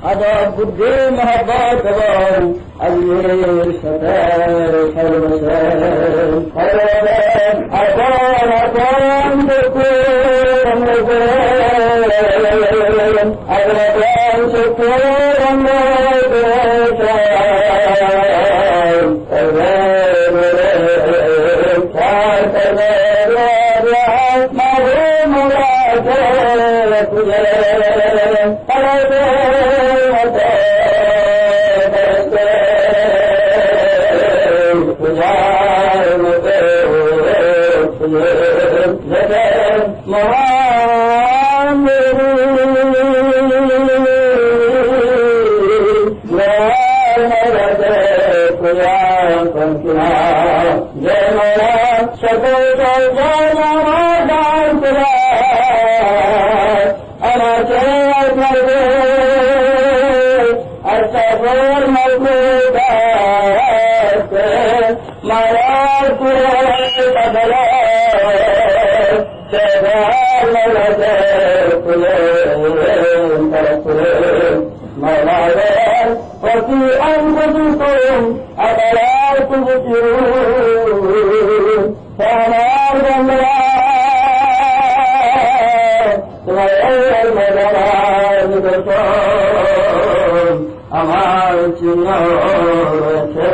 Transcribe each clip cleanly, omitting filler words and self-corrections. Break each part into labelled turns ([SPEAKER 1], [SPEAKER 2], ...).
[SPEAKER 1] আদব বুদ্ধি মহব্বত এবং আজমের সাথে সর্বশেষ আপন আপন আমার চিহ্ন রয়েছে,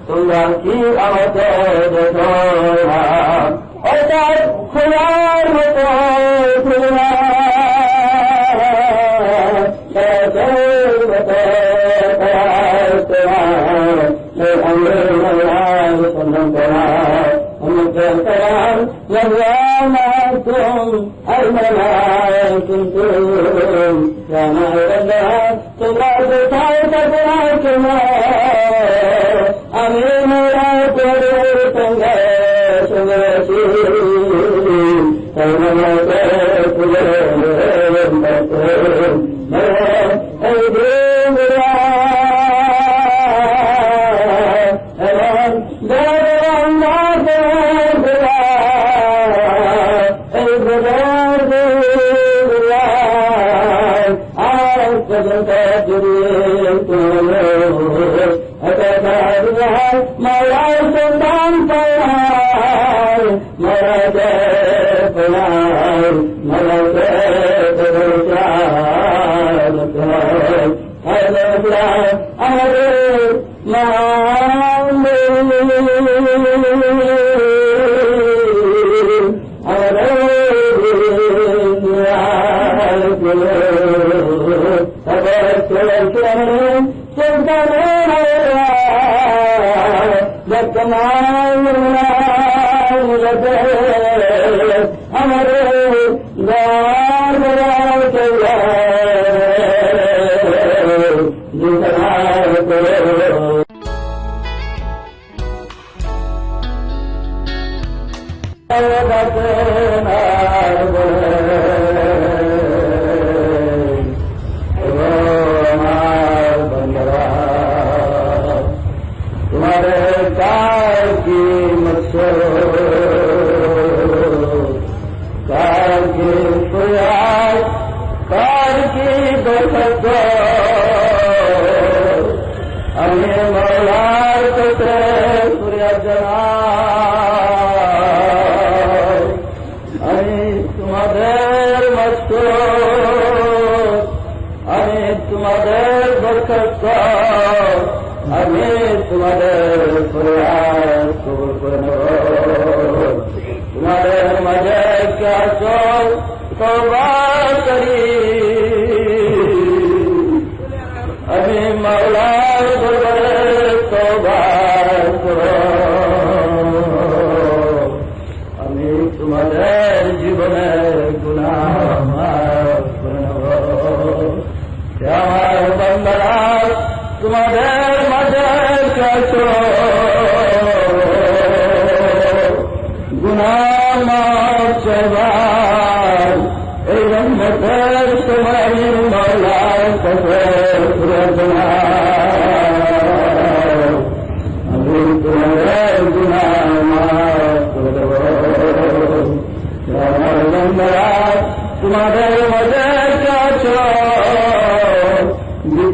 [SPEAKER 1] তোমরা কি আমাকে দেখো না? অর্থাৎ খোলার মতো খুলনা আমি মেরা করে সঙ্গে শুনেছি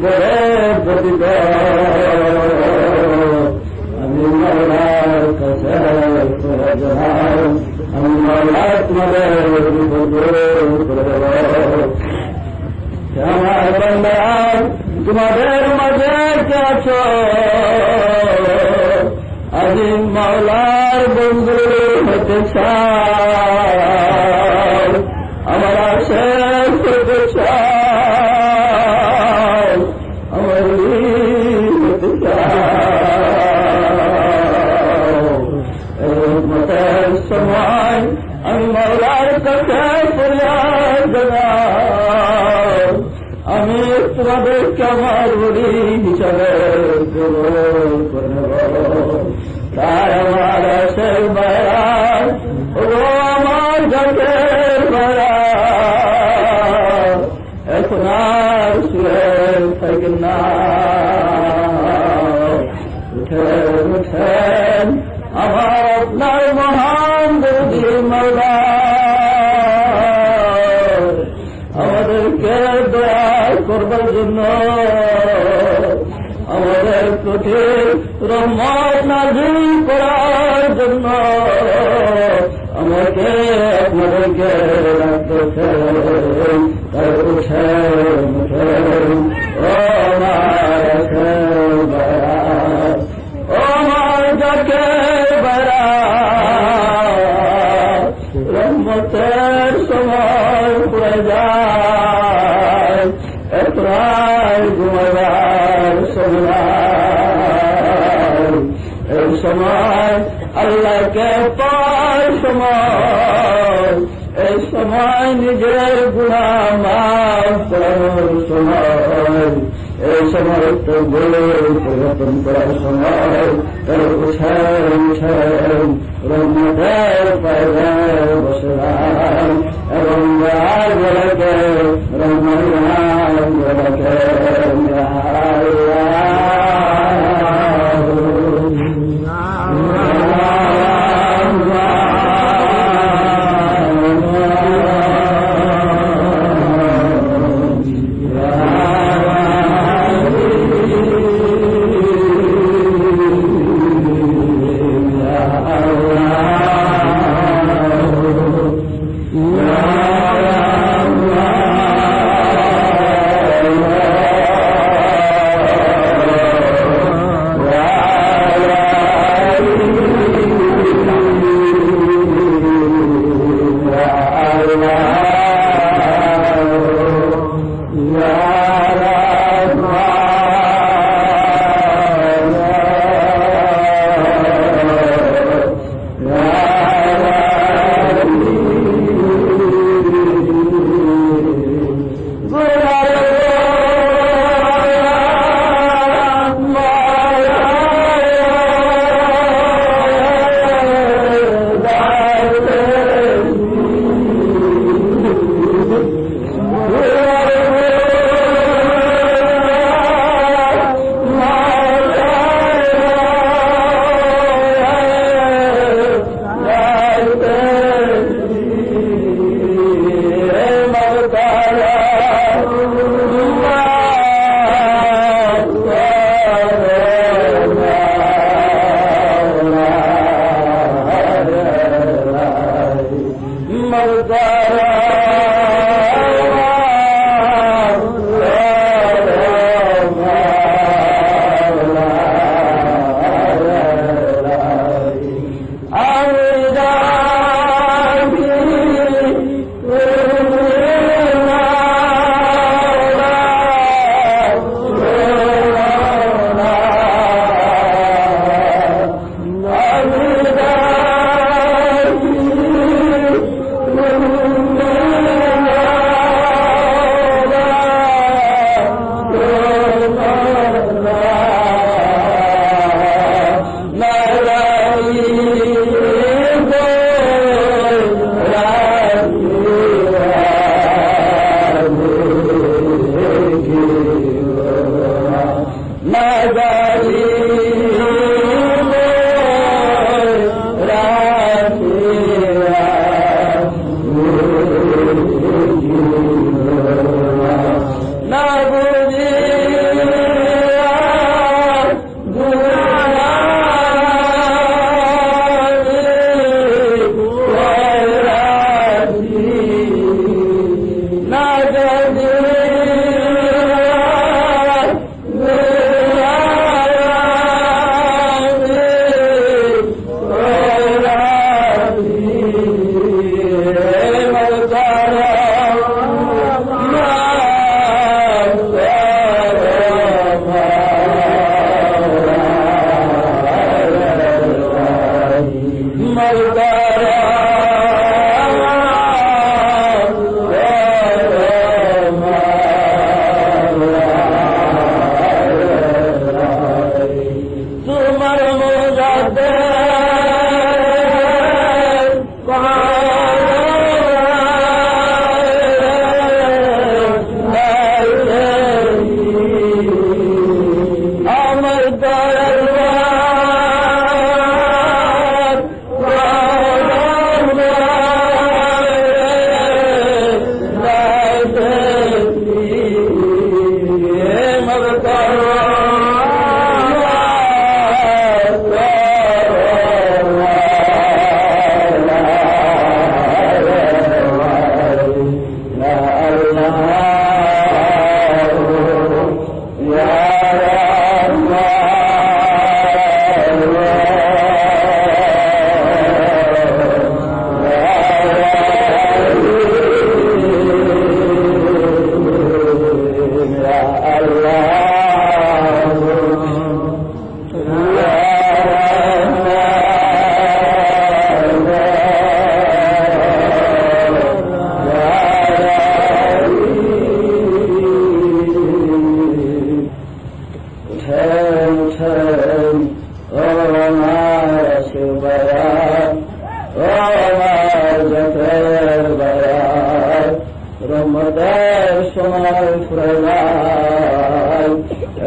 [SPEAKER 1] বিপদে পতিত আমি মাওলার কাছে জানাই আমি মাওলা তোমাদের বিপদ করে আমার বান্দা তোমাদের মাঝে কে আছো আজি মাওলার বন্ধু হতে চাও আমার শেষ হতে চাও আমার হতে চাও সময় আমি মাওলার কাছে ফরিয়াদ জানাই আমি তোমাদেরকে আমার বলি হিসাবে তার আমার আশের বেড়া ও আমার গাছের বেড়া এখন আর শুয়ে থাকেন না উঠেন উঠেন আমার আপনার মহান দেবী মাওলা আমাদেরকে দয়া করবার জন্য আমাদের প্রতি রহমত নাযিল করার জন্য আমাকে আপনাদেরকে রাখতেছেন তাই উঠেন উঠেন ও আমার যাকে বেড়া রহমতের সময় পড়ে যায় প্রায় ঘুমাবার সময় এই সময় আল্লাহকে পাওয়ার সময় এই সময় নিজের গুনাহ মাফ করার সময় এই সময় তো বলে পরিবর্তন করার সময় তার উঠেন উঠেন রহমতের পায়ে বসলাম এবং বলাকে রহমান বলাকে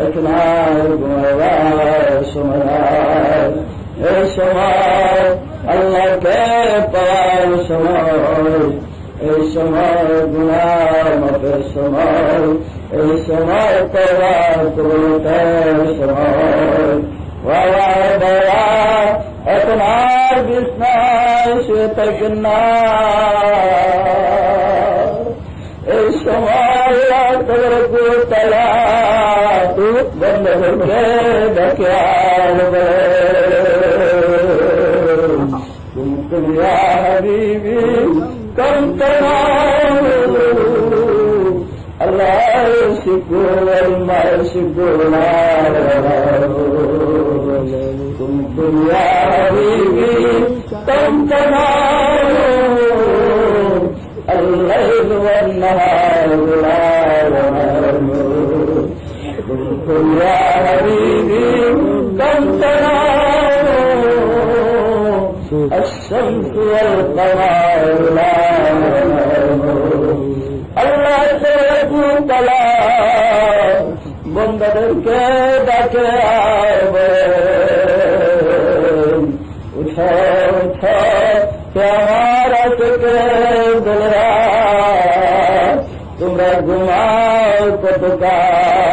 [SPEAKER 1] আপনার ঘুমাবার সময়, এই সময় আল্লাহকে পাওয়ার সময়, এই সময় গুনাহ মাফের সময়, এই সময় তওবা কবুলের সময়। বাবা বাবা এখন আর বিছনায় শুয়ে থাকেন না, এই সময় আল্লাহ তাবারক ওয়া তাআলা বন্দেদেরকে ডেকে আনবে। কুনতুম ইয়া হাবিবি কামতানা আল্লাহ শিকুর মা শিকুরনা কুনতুম ইয়া হাবিবি কামতানা الليل والنهار لا ينام كنتم يا حبيبي كم تنام الشمس والقمر لا ينام الله سبحانه وتعالى বন্দাদেরকে ডাকে আবেন, উঠো উঠো আমার আশিকে দোলরা, তোমরা ঘুমাও কতকাল,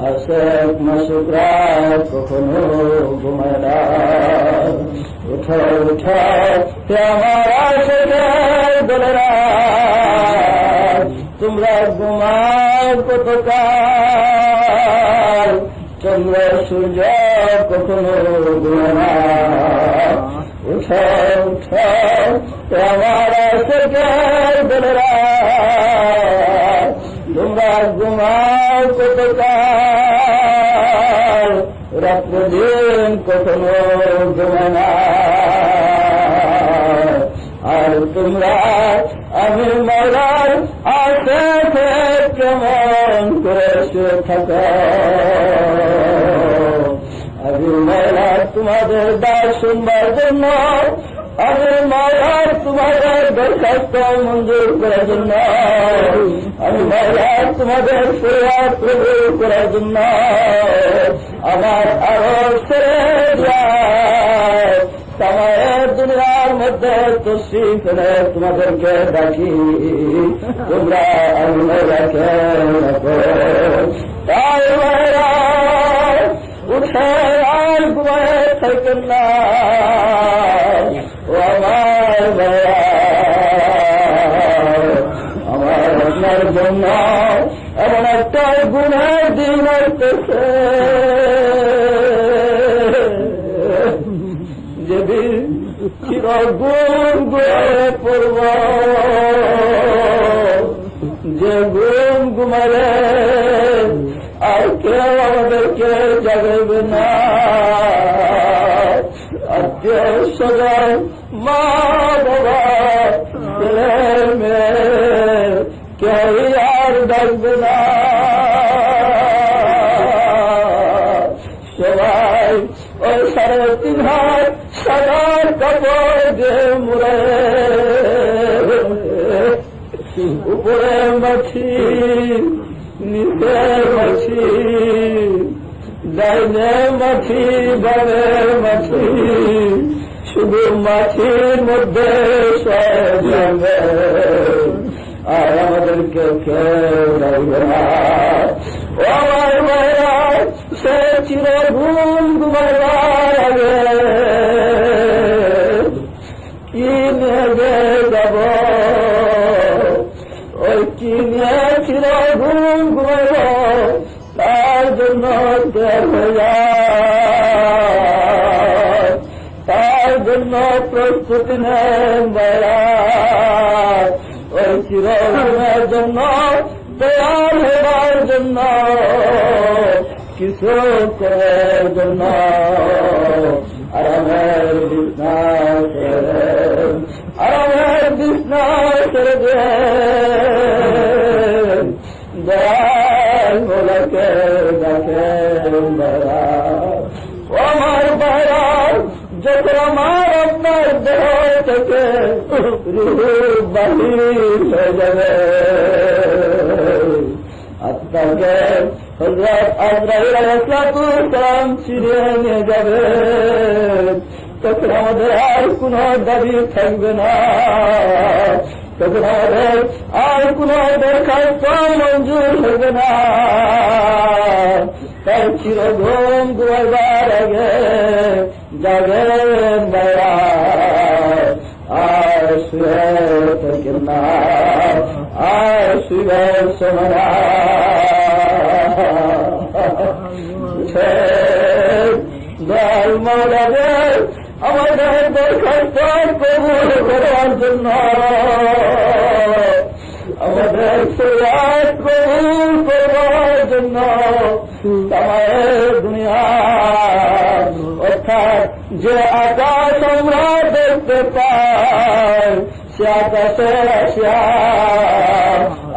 [SPEAKER 1] আশেক মাসুকরা কখনো ঘুমায় না। উঠো উঠো আমার আশিকে দোলরা, তোমরা ঘুমাও কতকাল, চন্দ্র সূর্য কখনো ঘুমায় না। উঠো উঠো আমার আশিকের দোলরা, তোমরা ঘুমাও কতকাল, রাত্র দিন কখনো ঘুমায় না। আর তোমরা আমি মওলার আশিকে কেমন করে শুয়ে থাকো, আমি মওলা তোমাদের দাস শুনবার জন্য, আমি মওলা তোমাদের দরখাস্ত মঞ্জুর করার জন্য, আমি মওলা তোমাদের ফরিয়াদ কবুল করার জন্য আমার আরো ছেড়ে যায় সামায়ের দুনিয়ার মধ্যে তশরিফ এনে তোমাদেরকে ডাকি, তোমরা আমি মওলাকে ডাকো। তাই ভাইরা উঠে আর ঘুমায় থাকেন না, ও আমার ভাইরা, আমার আপনার জন্য এমন একটা গুনার দিন আসতেছে, যেদিন চিরগুণ গুয়ে পড়ব, যে গুণ ঘুমালে আর কেউ আমাদেরকে জাগাইবে না। আত্মীয় স্বজন, মা বাবা, ছেলে মেয়ে কেউ আর ডাকবে না। সবাই ওই 3.5 হাত সাদার কাপড় দিয়ে মুড়ে, উপরে মাছি নিচে মাছি, ডাইনে মাছি বামে মাছি, শুধু মাছির মধ্যে সব যাবে, আর আমাদেরকে কেউ রাখবে না। ও আমার ভাইরা, সে চিরগুণ ঘুমাইবার আগে কি নেবে যাব, ওই কি নিয়ে চিরগুণ ঘুমাইব, তার জন্য দেড় হয়ে যায়, তার জন্য প্রস্তুতি নেন ভাইরা, ওই চিরগুণের জন্য তৈয়ার হবার জন্য, কিছু করার জন্য আরামের বিছনা ছেড়ে, আরামের বিছনা ছেড়ে দেন, দয়াল মোলাকে ডাকেন ভাইরা। ও আমার ভাইরা, যখন আমার আপনার দেহ থেকে রূহ বাহির হয়ে যাবে, তাকে হযরত আজরাইল আলাইহিস সালাম ছিনিয়ে নিয়ে যাবে, তখন আমাদের আর কোন দাবি থাকবে না, তখন আমাদের আর কোন দরখাস্ত মঞ্জুর হবে না। তাই চিরঘুম ঘুমাইবার আগে জাগেন ভাইরা, আর শুয়ে থাকেন না, আর শুইবার সময় না। দয়াল মাওলাদের আমাদের দরখাস্ত কবুল করার জন্য, আমাদের ফরিয়াদ কবুল করার জন্য তামাম দুনিয়া অর্থাৎ যে আকাশ আমরা দেখতে পাই, সে আকাশে আসিয়া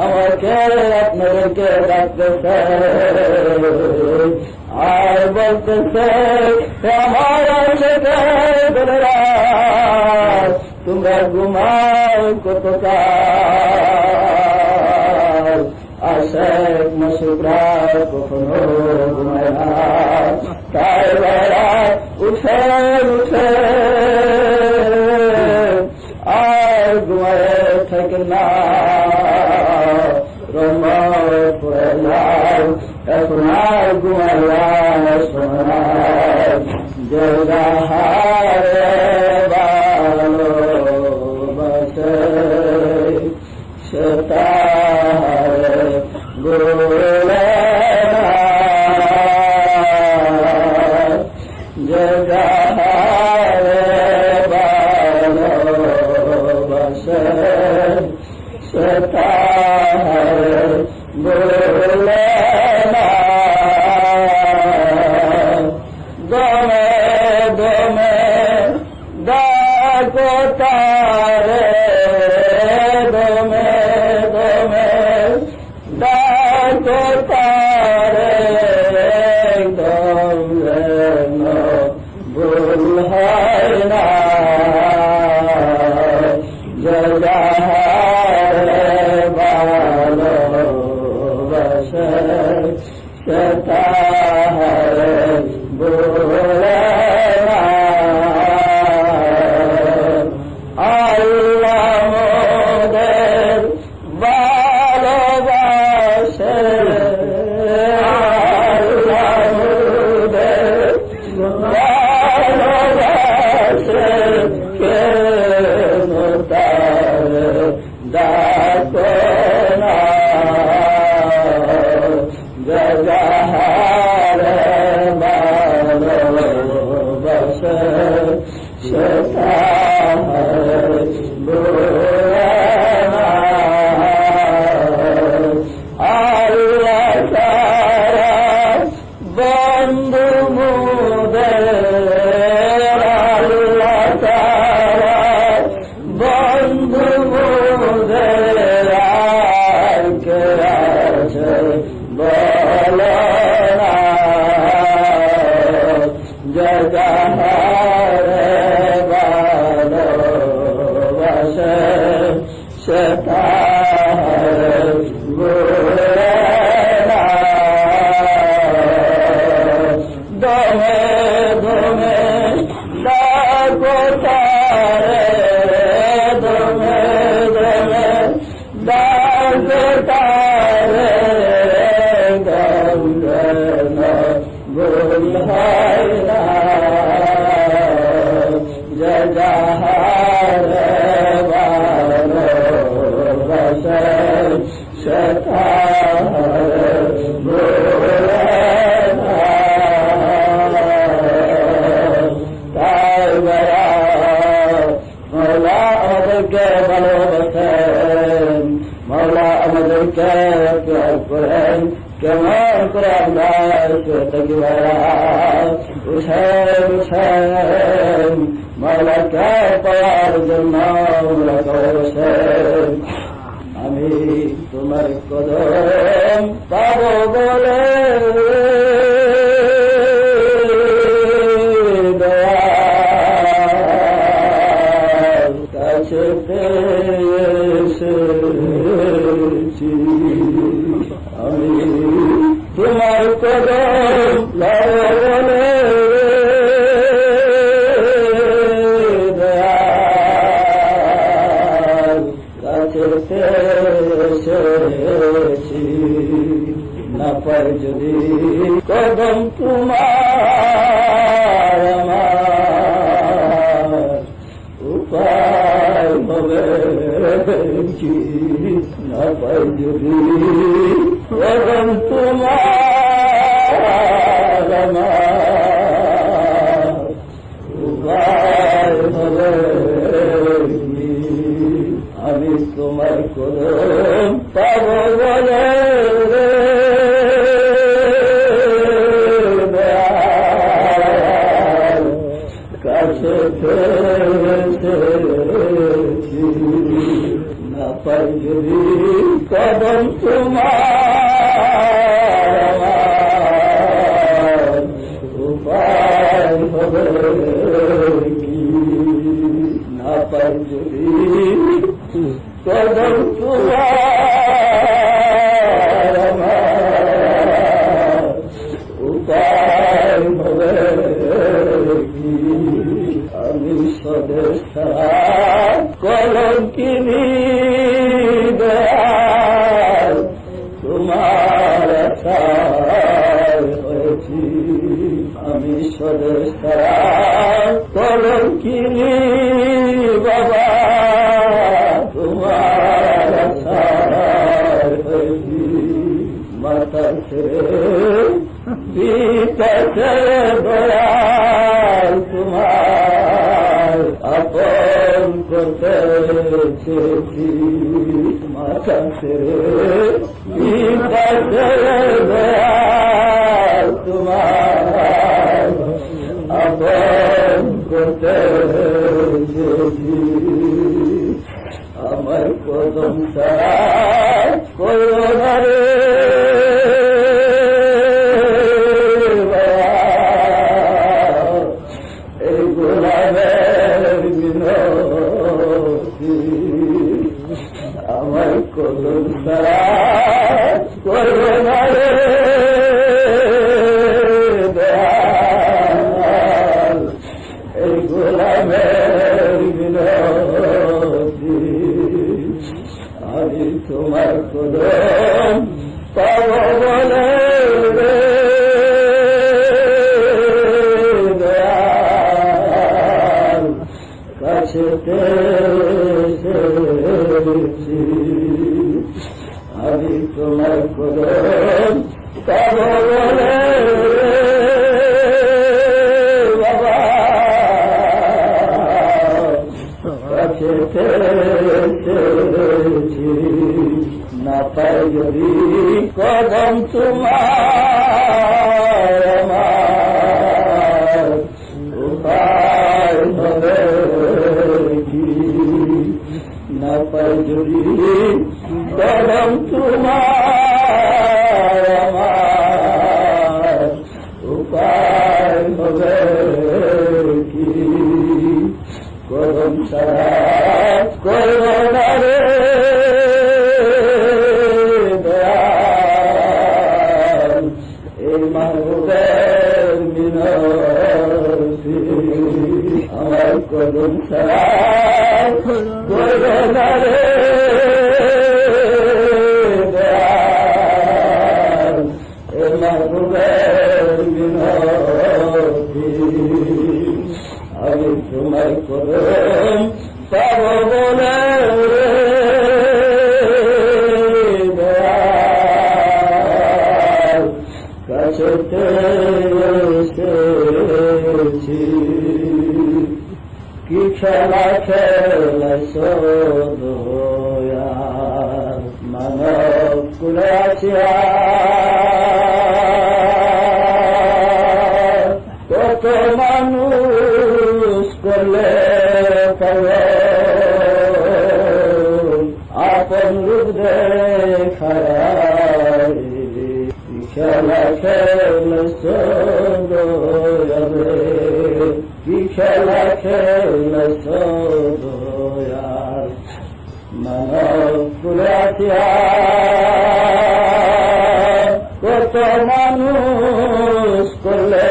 [SPEAKER 1] আমাকে আপনাদেরকে ডাকতেছে আর বলতেছে, আমার ছেলেরা তোমরা ঘুমাও কতকাল, আশেক মাসুকরা কখনো ঘুমায় না। তাই বেলা উঠে উঠে আর ঘুমায় থাকে না, রহমত পড়ে যায়, এখন আর ঘুমাইবার সময় যে যাহারে ভালোবাসে সে তাহারে ভুলে না, যে যাহারে ভালোবাসে সে তাহারে ভুলে না। দমে দমে ডাকো তারে, দমে দমে ডাকো তারে, দম যেন ভুল হয় না, যে যাহারে ভালোবাসে সে তাহারে ভুলে না। আল্লাহ মোদের ভালোবাসে, আল্লাহ মোদের ভালোবাসে, কেন তারে ডাকো না, যে যাহারে ভালোবাসে সে তাহারে ভুলে না। আল্লাহ তারা বন্ধু মোদের, আল্লাহ তারা বন্ধু মোদের, আর কে আছে বলো না, যে যাহারে ভালোবাসে সে তাহারে ভুলে না। দমে দমে ডাকো তারে, দমে দমে ডাকো তারে, দম যেন ভুল হয় না, যে যাহারে ভালোবাসে সে তাহারে ভুলে না। তাই বেলা মওলা আমাদেরকে ভালোবাসেন, মওলা আমাদেরকে প্যার করেন, কেমন করে আমরা থাকি বেলা উঠেন উঠেন মওলাকে পাওয়ার জন্য বসেন। আমি তোমার কদম পাব বলে দয়াল কাছে পেয়েছি, আমি না পাই যদি কদম তোমার আমার উপায় হবে কি না পাই যদি কদম তোমার আমার উপায় হবে কি আমি তোমার কদম পাব বলে কাছে না পাই যদি কদম তোমার উপায় হবে কি না পাই যদি কদম তোমার আমার উপায় হবে কি আমি স্বদেশ ছাড়া কলঙ্কিনী দয়াল তোমার আশায় হয়েছি আমি স্বদেশ ছাড়া কলঙ্কিনী বাবা তোমার আশায় হয়েছি মাতা ছেড়ে পিতা ছেড়ে দয়াল তোমার আপন করতে চেয়েছি মাতা ছেড়ে পিতা ছেড়ে দয়াল তোমার আপন করতে চেয়েছি আমার কদম ছাড়া করোনা রে এই গোলামের বিনতি আমার কদম ছাড়া করোনা রে দয়াল এই গোলামের বিনতি আমি তোমার কদম পাব বলে দয়াল কাছেতে এসেছি আমি তোমার কদম পাব বলে বাবা কাছেতে এসেছি না পাই যদি কদম তোমার আমার উপায় হবে কি না পাই যদি কদম তোমার আমার উপায় হবে কি কদম ছাড়া করোনা রে এই মাহবুবের মিনতি আমার কদম ছাড়া করোনা রে এই মাহবুবের মিনতি আমি তোমার কদম পাব বলে কাছেতে এসেছি কি খেলা খেলাইছ দয়াল মানব কুলে আসিয়া কত মানুষ করলে আপন রূপ দেখায় খেলা খেলেছ দয়ালে কি খেলা খেলেছ দয়াল মানব কুলে আসিয়া কত মানুষ করলে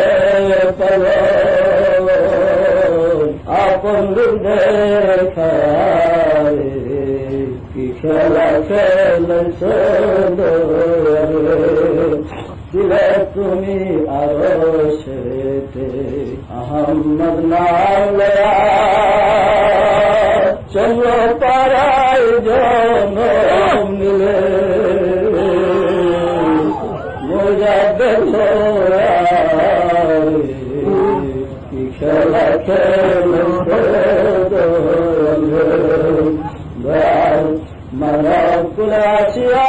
[SPEAKER 1] আপন রূপ দেখায় কি খেলা খেলেছ দয়ালে দিলে তুমি আরো সেতে আহম্মদ নাম লয়া চন্দ্র পাড়ায় জনম নিলে মোজাদ্দেদ কি খেলা খেলে মানব কুলাসিয়া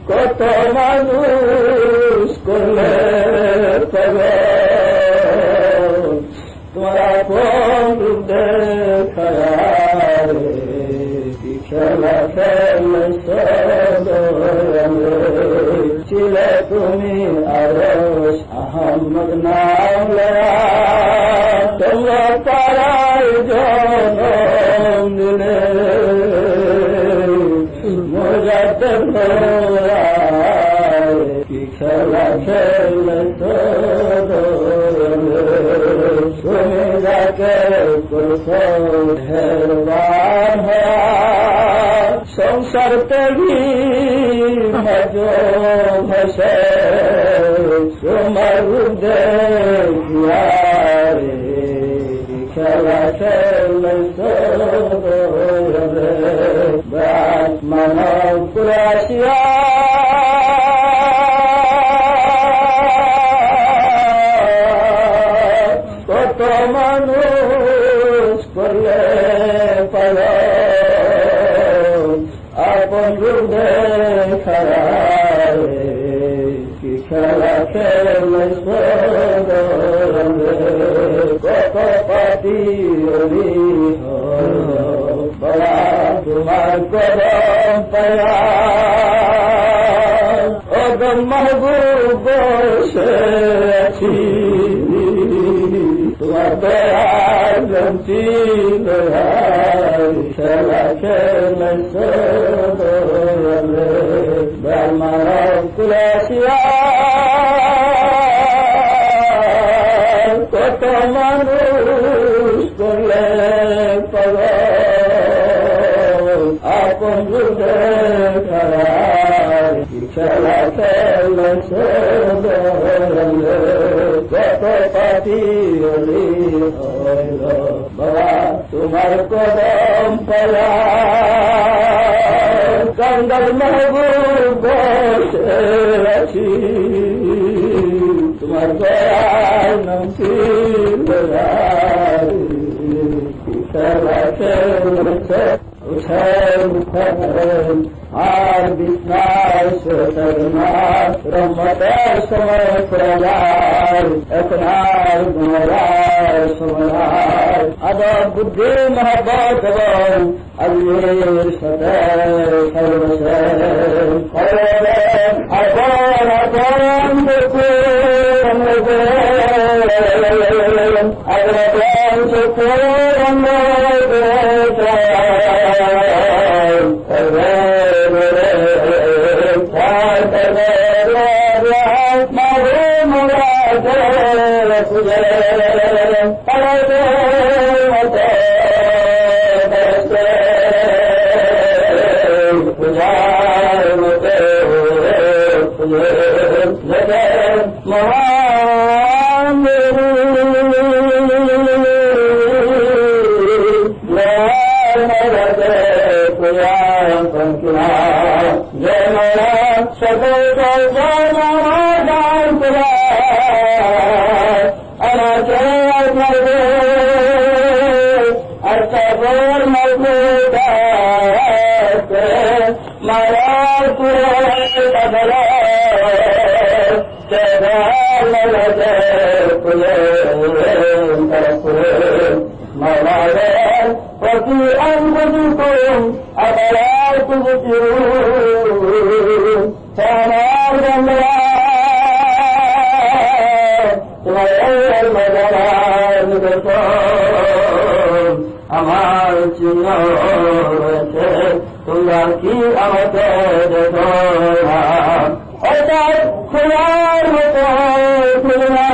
[SPEAKER 1] কত মানুষ করলে তোমার আপন দেখারে কি খেলা খেলে ছিলে তুমি আরশ আহম্মদ নাম লয়া তোমরা পাড়ায় জনম দিলে মোজাদ্দেদ কি খেলা খেলে তুমি যাকে করছো হেরবান সংসার তেগি ভজ ভসে তোমার দেখিয়ারে খেলা খেলে মানব কুলাসিয়া কত মানুষ করলে পাল আপন দেখারে কি খেলা খেলে কত পাতি বলা তোমার করম পায়া ওগম মাহবুব বসে আছি তোমার দয়ার জন্তি খেলা খেলে মানব কুলাসিয়া কত মানুষ করলে পর আপন খেলা খেলে কত পাতি বাবা তোমার কদম পায়া কাঙ্গাল মাহবুব বসে আছি তোমার দয়ার নাম খেলা খেলে আর বিস্নায় রহমতের সময় প্রয়ার এখন আর গুণরার সময় আদব বুদ্ধি মহব্বত এবং আল্লাহর সাথে সর্বশেষ আবার আবার আমার চিহ্ন রয়েছে তোমরা কি আমাদের খোলার মতো খুলনা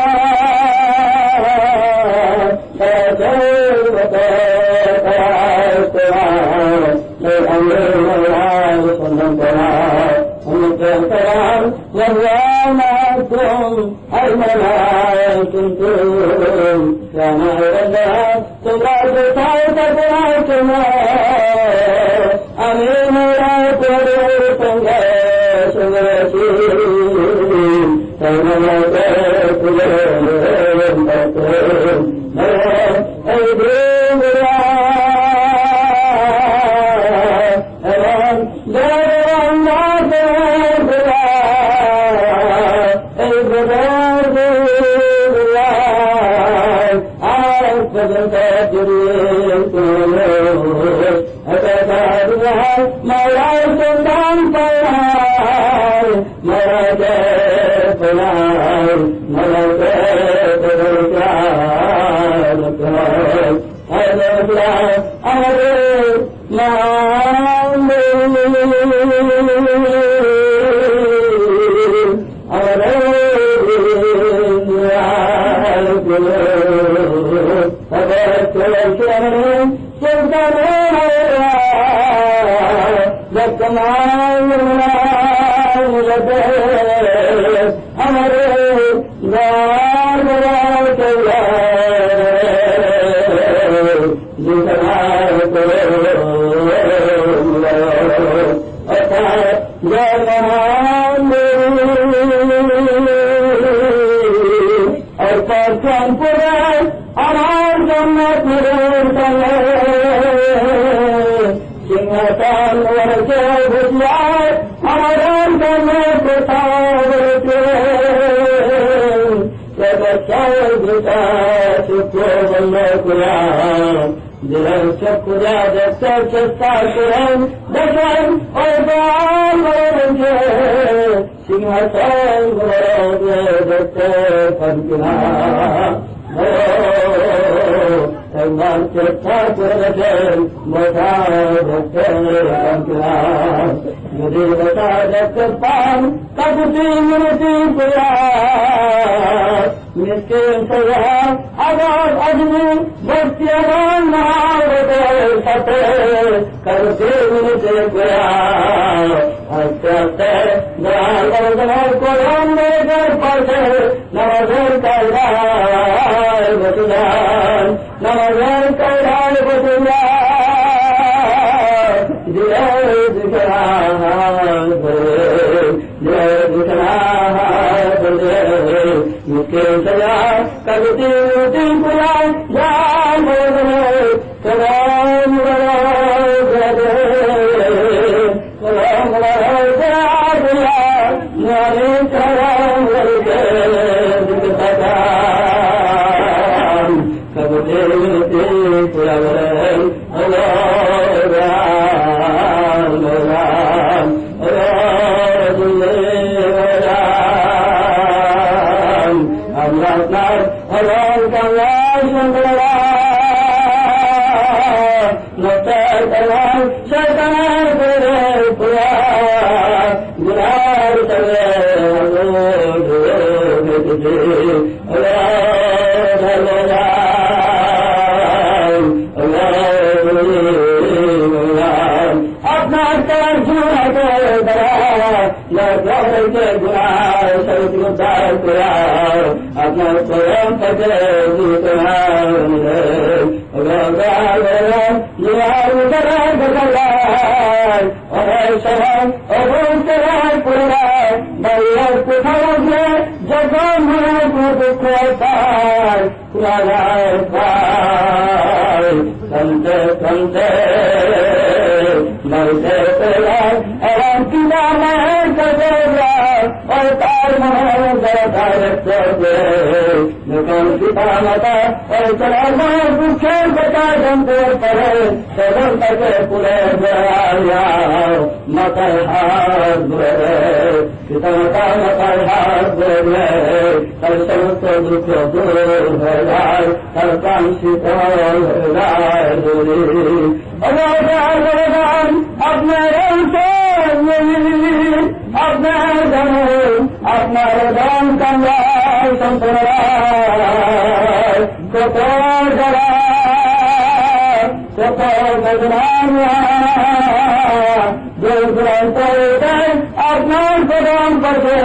[SPEAKER 1] প্রদান করবে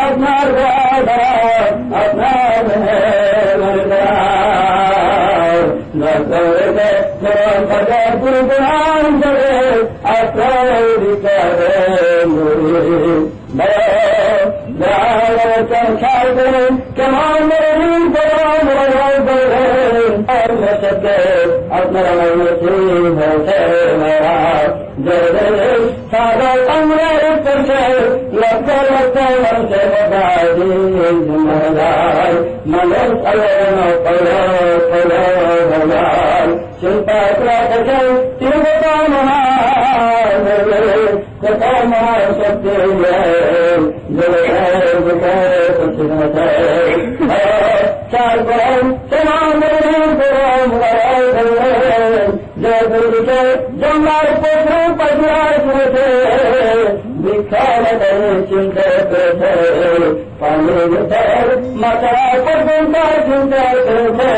[SPEAKER 1] আপনার আপনার পুরাণ করে কেমন আপনারা সাদা কামড়ের করছে লক্ষ লক্ষ মানুষের মানুষ চিন্তা করছে তিরুপত মহাশক্তি চার করম জঙ্গার পুত্র পশুরায় শুনেছে বিখ্যাত চিন্তা করেছে পানির ভিতর মাথা পর্যন্ত চিন্তা করেছে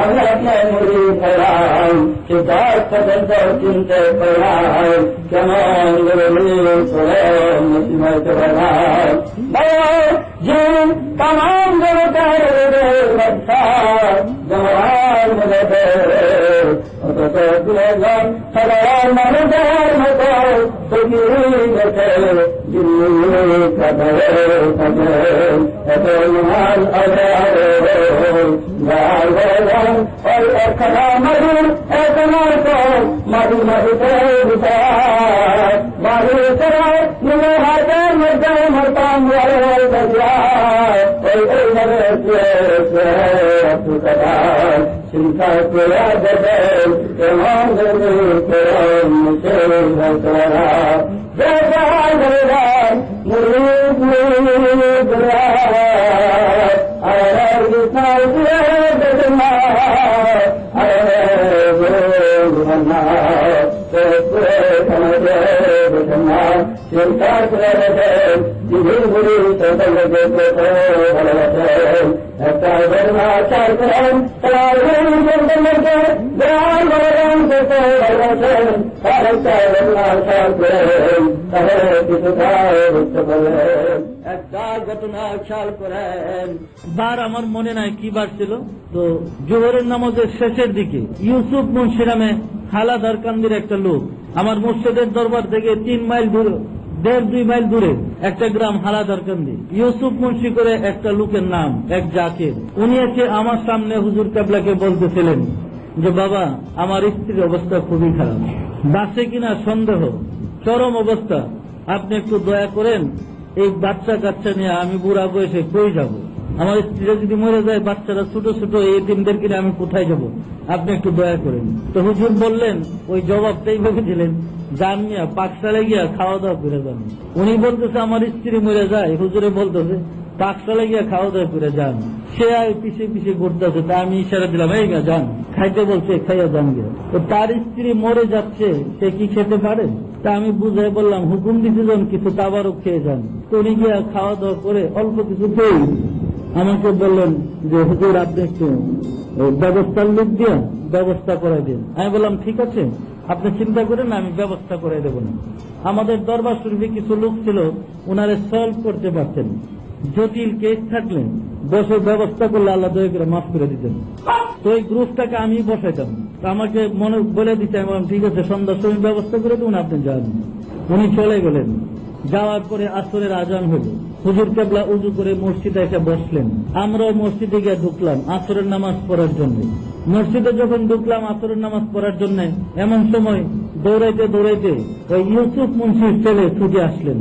[SPEAKER 1] আমি আপনার মুড়ি ফেরাম সিদ্ধার্থ পর্যন্ত চিন্তা করলাম কেমন মুসিমত বলাম জীবন তাম জগতের জমার মধ্যে সাধারণ মানুষের মতো মাটি মাটিতে বাড়ি হাতের মধ্যে মরতাম চিন্তা করে দেবেন কেমন চিন্তা করে দেবেন দিদির বুড়ি ভালোবাসেন একটা বেদনা চাই করেন একটা ঘটনা খেয়াল করেন।
[SPEAKER 2] বার আমার মনে নাই কি বার ছিল, তো জোহরের নামাজের শেষের দিকে ইউসুফ মুন্সি নামে হালাদার কান্দির একটা লোক আমার মসজিদের দরবার থেকে 3 মাইল দূরে 1.5-2 মাইল দূরে একটা গ্রাম হালাদার কান্দি, ইউসুফ মুন্সি করে একটা লোকের নাম, এক জাকির। উনি এসে আমার সামনে হুজুর কেবলাকে বলতেছিলেন যে বাবা আমার স্ত্রীর অবস্থা খুবই খারাপ, বাঁচে কিনা সন্দেহ, চরম অবস্থা, আপনি একটু দয়া করেন, এই বাচ্চা কাচ্চা নিয়ে আমি বুড়া বয়সে কই যাব, আমার স্ত্রীরা যদি মরে যায়, বাচ্চারা ছোট ছোট এই তিনদের কিনে আমি কোথায় যাব, আপনি একটু দয়া করেন। তো হুজুর বললেন, ওই জবাবটাই ভেবে দিলেন, যান মিয়া পাকশালে গিয়া খাওয়া দাওয়া করে যান। উনি বলতেছে আমার স্ত্রী মরে যায়, হুজুরে বলতেছে পাকশালে গিয়া খাওয়া দাওয়া করে যান। সে আর পিছিয়ে পিছিয়ে ঘুরতেছে, তা আমি ইশারা দিলাম এই গা যান, খাইতে বলছে খাইয়া যান গিয়া। তো তার স্ত্রী মরে যাচ্ছে, সে কি খেতে পারে? তা আমি বুঝাই বললাম হুকুম দিতে যান, কিছু তাবারও খেয়ে যান। তো উনি গিয়া খাওয়া দাওয়া করে অল্প কিছু খেয়ে আমাকে বললেন যে হুজুর আপনি একটু ব্যবস্থার লোক দিয়ে ব্যবস্থা করে দিন। আমি বললাম ঠিক আছে, আপনি চিন্তা করেন, আমি ব্যবস্থা করে দেব না। আমাদের দরবার শরীফে কিছু লোক ছিল, ওনারে সলভ করতে পারতেন, জটিল কেস থাকলে বসে ব্যবস্থা করলে আল্লাহ দয়া করে মাফ করে দিতেন। তো এই গ্রুপটাকে আমি বসাইতাম, আমাকে মনে বলে দিতে, আমি বললাম ঠিক আছে সন্ধ্যার সময় ব্যবস্থা করে দেবেন, আপনি যান। উনি চলে গেলেন। যাওয়ার পরে আসরের আজান হল, হুজুর কেবলা উজু করে মসজিদে এসে বসলেন। আমরাও মসজিদে গিয়ে ঢুকলাম আসরের নামাজ পড়ার জন্য। মসজিদে যখন ঢুকলাম আসরের নামাজ পড়ার জন্য, এমন সময় দৌড়াইতে দৌড়াইতে ওই ইউসুফ মুন্সির ছেলে ছুটে আসলেন।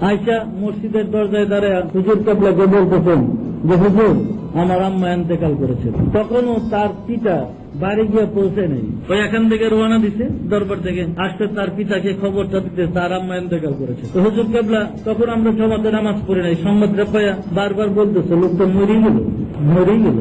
[SPEAKER 2] আয়সা মসজিদের দরজায় দাঁড়ায় হুজুর কেবলাকে বলতেছেন যে হুজুর আমার আম্মা ইন্তেকাল করেছে। তখনও তার পিতা বাড়ি গিয়ে পৌঁছে নেই, ওই এখান থেকে রওনা দিছে দরবার থেকে, আসতে তার পিতাকে খবরটা দিতে তার আম্মা ইন্তেকাল করেছে। তো হুজুর কেবলা তখন আমরা জমাতে নামাজ পড়ি নাই, সংবাদটা পাইয়া বারবার বলতেছে লোকটা মরেই গেল, মরেই গেল,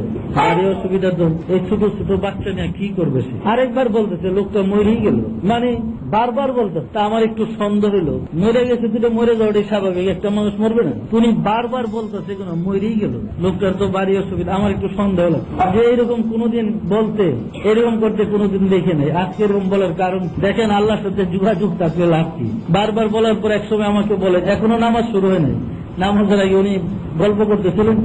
[SPEAKER 2] আরে অসুবিধা তো, এই ছোট ছোট বাচ্চা নিয়ে কি করবে সে। আরেকবার বলতেছে লোকটা মরেই গেল, মানে বারবার বলতেছে। তা আমার একটু সন্দেহ হলো, মরে গেছে তুই মরে যাওয়াটাই স্বাভাবিক, একটা মানুষ মরবে না, তুমি বারবার বলতেছে কেন মরেই গেল, লোকটার তো বাড়ি অসুবিধা। আমার একটু সন্দেহ হলো যে এইরকম কোনদিন বলতে এরকম করতে কোনোদিন দেখে নেই। আজকে এরকম বলার কারণ দেখেন আল্লাহর সাথে যোগাযোগ থাকলে লাভ কি। বারবার বলার পর একসময় আমাকে বলে এখনো নামাজ শুরু হয় নাই, নামাজের আগে উনি গল্প করতেছিলেন।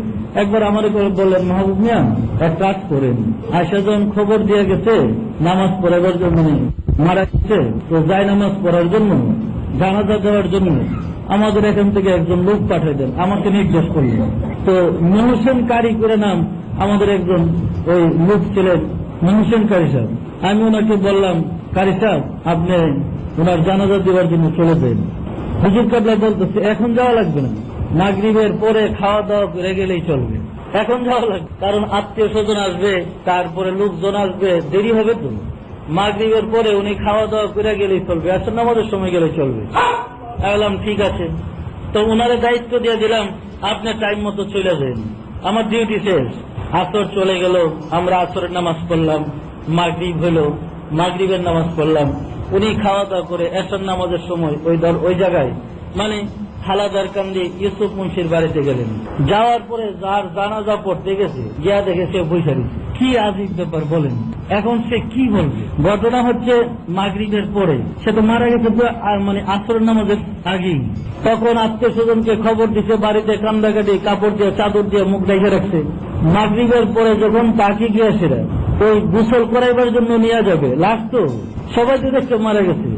[SPEAKER 2] একবার আমার বললেন মাহবুব মিয়া এক কাজ করেন, আয়সা যখন খবর দিয়ে গেছে নামাজ পড়াবার জন্য মারা গেছে, তো যাই নামাজ পড়ার জন্য জানাজা দেওয়ার জন্য আমাদের এখান থেকে একজন লোক পাঠিয়ে দেন। আমাকে নির্দেশ করলেন। তো মহসেন কারি করে নাম আমাদের একজন ওই লোক ছিলেন, মহসেন কারি সাহেব। আমি ওনাকে বললাম কারি সাহেব আপনি ওনার জানাজা দেওয়ার জন্য চলে যান। হুজুর কাবলা বলতেছে এখন যাওয়া লাগবে না, মাগরিবের পরে খাওয়া দাওয়া করে গেলেই চলবে, এখন যাওয়া লাগবে, কারণ আত্মীয় স্বজন আসবে, তারপরে লোকজন আসবে, দেরি হবে তো। মাগরিবের পরে উনি খাওয়া দাওয়া করে গেলেই চলবে, আসর নামাজের সময় গেলে চলবে। বললাম ঠিক আছে। তো ওনারে দায়িত্ব দিয়ে দিলাম আপনি টাইম মতো চলে যান, আমার ডিউটি শেষ। আসর চলে গেল, আমরা আসরের নামাজ পড়লাম, মাগরিব হলো, মাগরিবের নামাজ পড়লাম। উনি খাওয়া দাওয়া করে আসর নামাজের সময় ওই জায়গায় মানে হালাদার কান্দি ইউসুফ মুন্সির বাড়িতে গেলেন। যাওয়ার পরে যার জানাজা পড়তে গেছে গিয়া দেখে সে বৈশা দিচ্ছে। কি আজীব ব্যাপার বলেন, এখন সে কি বলবে? ঘটনা হচ্ছে মাগরিবের পরে, সে তো মারা গেছে মানে আসরের নামাজের আগেই। তখন আত্মীয় স্বজনকে খবর দিচ্ছে, বাড়িতে কান্দাকাটি কাপড় দিয়ে চাদর দিয়ে মুখ ঢেকে রাখছে। মাগরিবের পরে যখন তাকে গিয়েছে ওই গোসল করাইবার জন্য নিয়ে যাবে, লাশ তো সবাই তো দেখতে মারা গেছে।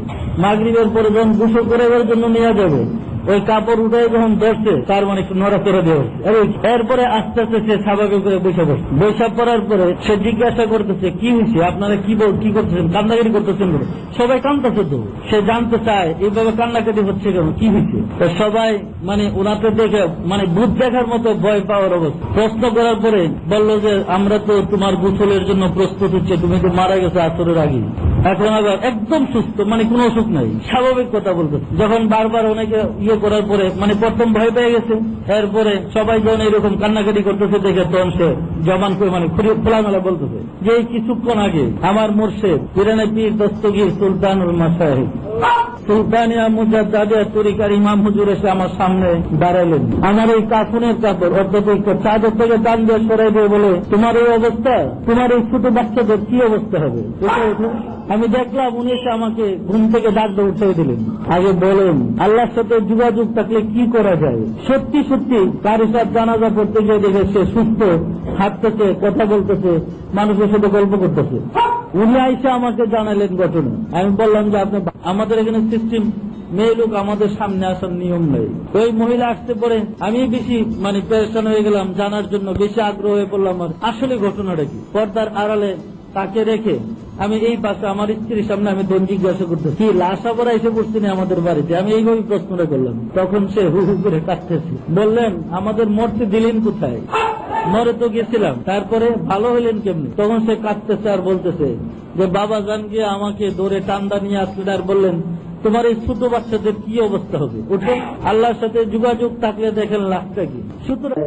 [SPEAKER 2] মাগরিবের পরে যখন গোসল করাইবার জন্য নিয়ে যাবে, ওই কাপড় উঠে যখন ধরছে তার মানে একটু নড়াচড়া দেওয়া, এরপরে আস্তে আস্তে সে স্বাভাবিক করে বৈশা বসে। বৈশা পড়ার পরে সে জিজ্ঞাসা করতেছে কি হয়েছে, আপনারা কি করতেছেন, কান্নাকাটি করতেছেন? সবাই কান্দতেছে তো, সে জানতে চায় এইভাবে কান্নাকাটি হচ্ছে কেন, কি হয়েছে? তো সবাই মানে ওনাকে দেখে মানে ভূত দেখার মতো ভয় পাওয়ার অবস্থা। প্রশ্ন করার পরে বললো যে আমরা তো তোমার গোসলের জন্য প্রস্তুত হচ্ছে, তুমি তো মারা গেছো আসরের আগে, এখন আবার একদম সুস্থ, মানে কোনো অসুখ নাই, স্বাভাবিক কথা বলতে। যখন বারবার অনেকে করার পরে মানে প্রথম ভয় পেয়ে গেছে, এরপরে সবাই যখন এরকম কান্নাকাটি করতেছে দেখে তখন সে জমান করে মানে খোলামেলা বলতেছে যে কিছুক্ষণ আগে আমার মুর্শিদ পিরানে পীর দস্তগীর সুলতানুল মাশায়েখ সুলতানিয়া মুজাদ্দাদিয়া তরিকার ইমাম হুজুর এসে আমার সামনে দাঁড়ালেন। আমার এই কাফনের কাপড় অর্থাৎ চাদর থেকে টান দিয়ে সরাই দিয়ে বলে তোমার এই অবস্থা, তোমার এই ছোট বাচ্চাদের কি অবস্থা হবে? আমি দেখলাম উনি এসে আমাকে ঘুম থেকে ডাকতে উঠিয়ে দিলেন। আগে বলেন আল্লাহর সাথে যোগাযোগ থাকলে কি করা যায়? সত্যি সত্যি কারি সাহেব জানাজা পড়তে গিয়ে দেখে সে সুস্থ, হাঁটতেছে, কথা বলতেছে, মানুষের সাথে গল্প করতেছে। উনি আইসা আমাকে জানালেন ঘটনা। আমি বললাম যে আপনি আমাদের এখানে সিস্টেম মেয়ে লোক আমাদের সামনে আসার নিয়ম নেই। ওই মহিলা আসতে পরে আমি বেশি মানে পেরেশান হয়ে গেলাম, জানার জন্য বেশি আগ্রহ হয়ে পড়লাম। আর আসলে ঘটনাটা কি, পর্দার আড়ালে তাকে রেখে আমি এই পাশে আমার স্ত্রীর সামনে আমি দন জিজ্ঞাসা করতেছি কি লাশ আবার এসে পড়ছিনি আমাদের বাড়িতে, আমি এইভাবে প্রশ্নটা করলাম। তখন সে হু হু করে কাঁদতেছে, বললেন আমাদের মরতে দিলেন কোথায়? মরে তো গেছিলাম, তারপরে ভালো হলেন কেমনি? তখন সে কাঁদতেছে আর বলতেছে যে বাবা জান গিয়ে আমাকে দৌড়ে টান্দা নিয়ে আসলেন আর বললেন তোমার এই ছোট বাচ্চাদের কি অবস্থা হবে? উঠে আল্লাহর সাথে যোগাযোগ থাকলে দেখেন লাভটা কি। সুতরাং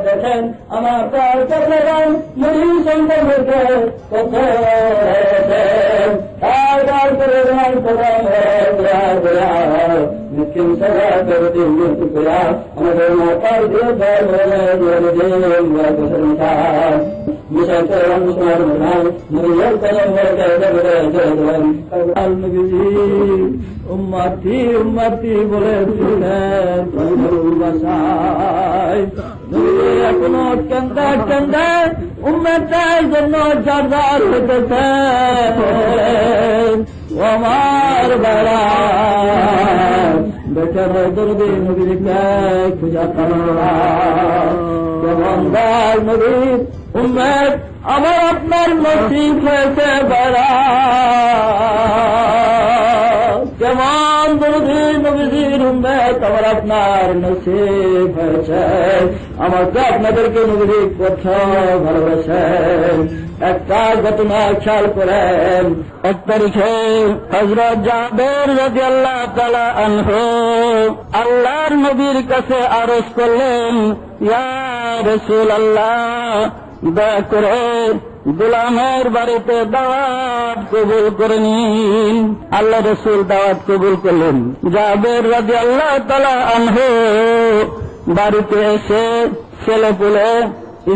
[SPEAKER 1] দেখেন আমার মিসকিন সাজা করে দিন মুক্তিয়া আমাদের মাতার দিয়ে মিশন করলাম মুসলমান মুসলমান মুরিয়ার কলম উম্মতি উম্মতি বলেছিলেন ভাষায় এখনো কেন্দ্র কেন্দ্র উম্মতের জন্য জর্দার হইতেছে আমার বেড়া বেটার দরদি নবীর খুঁজা কামড়া যেমন দার নবীর উম্মত আমার আপনার নসিব হয়েছে বেড়া যেমন দরদি নবীর উম্মত আমার আপনার নসিব হয়েছে। আমাকে আপনাদেরকে নবীর কথা ভালোবাসেন। একটা ঘটনা খেয়াল করেন, 1 তারিখে হযরত জাবের রাদিয়াল্লাহু তাআলা আনহু আল্লাহর নবীর কাছে আরজ করলেন, ইয়া রাসূলুল্লাহ দয়া করে গোলামের বাড়িতে দাওয়াত কবুল করে নিন। আল্লাহ রাসূল দাওয়াত কবুল করলেন। জাবের রাদিয়াল্লাহু তাআলা আনহু বাড়িতে এসে ছেলেপুলে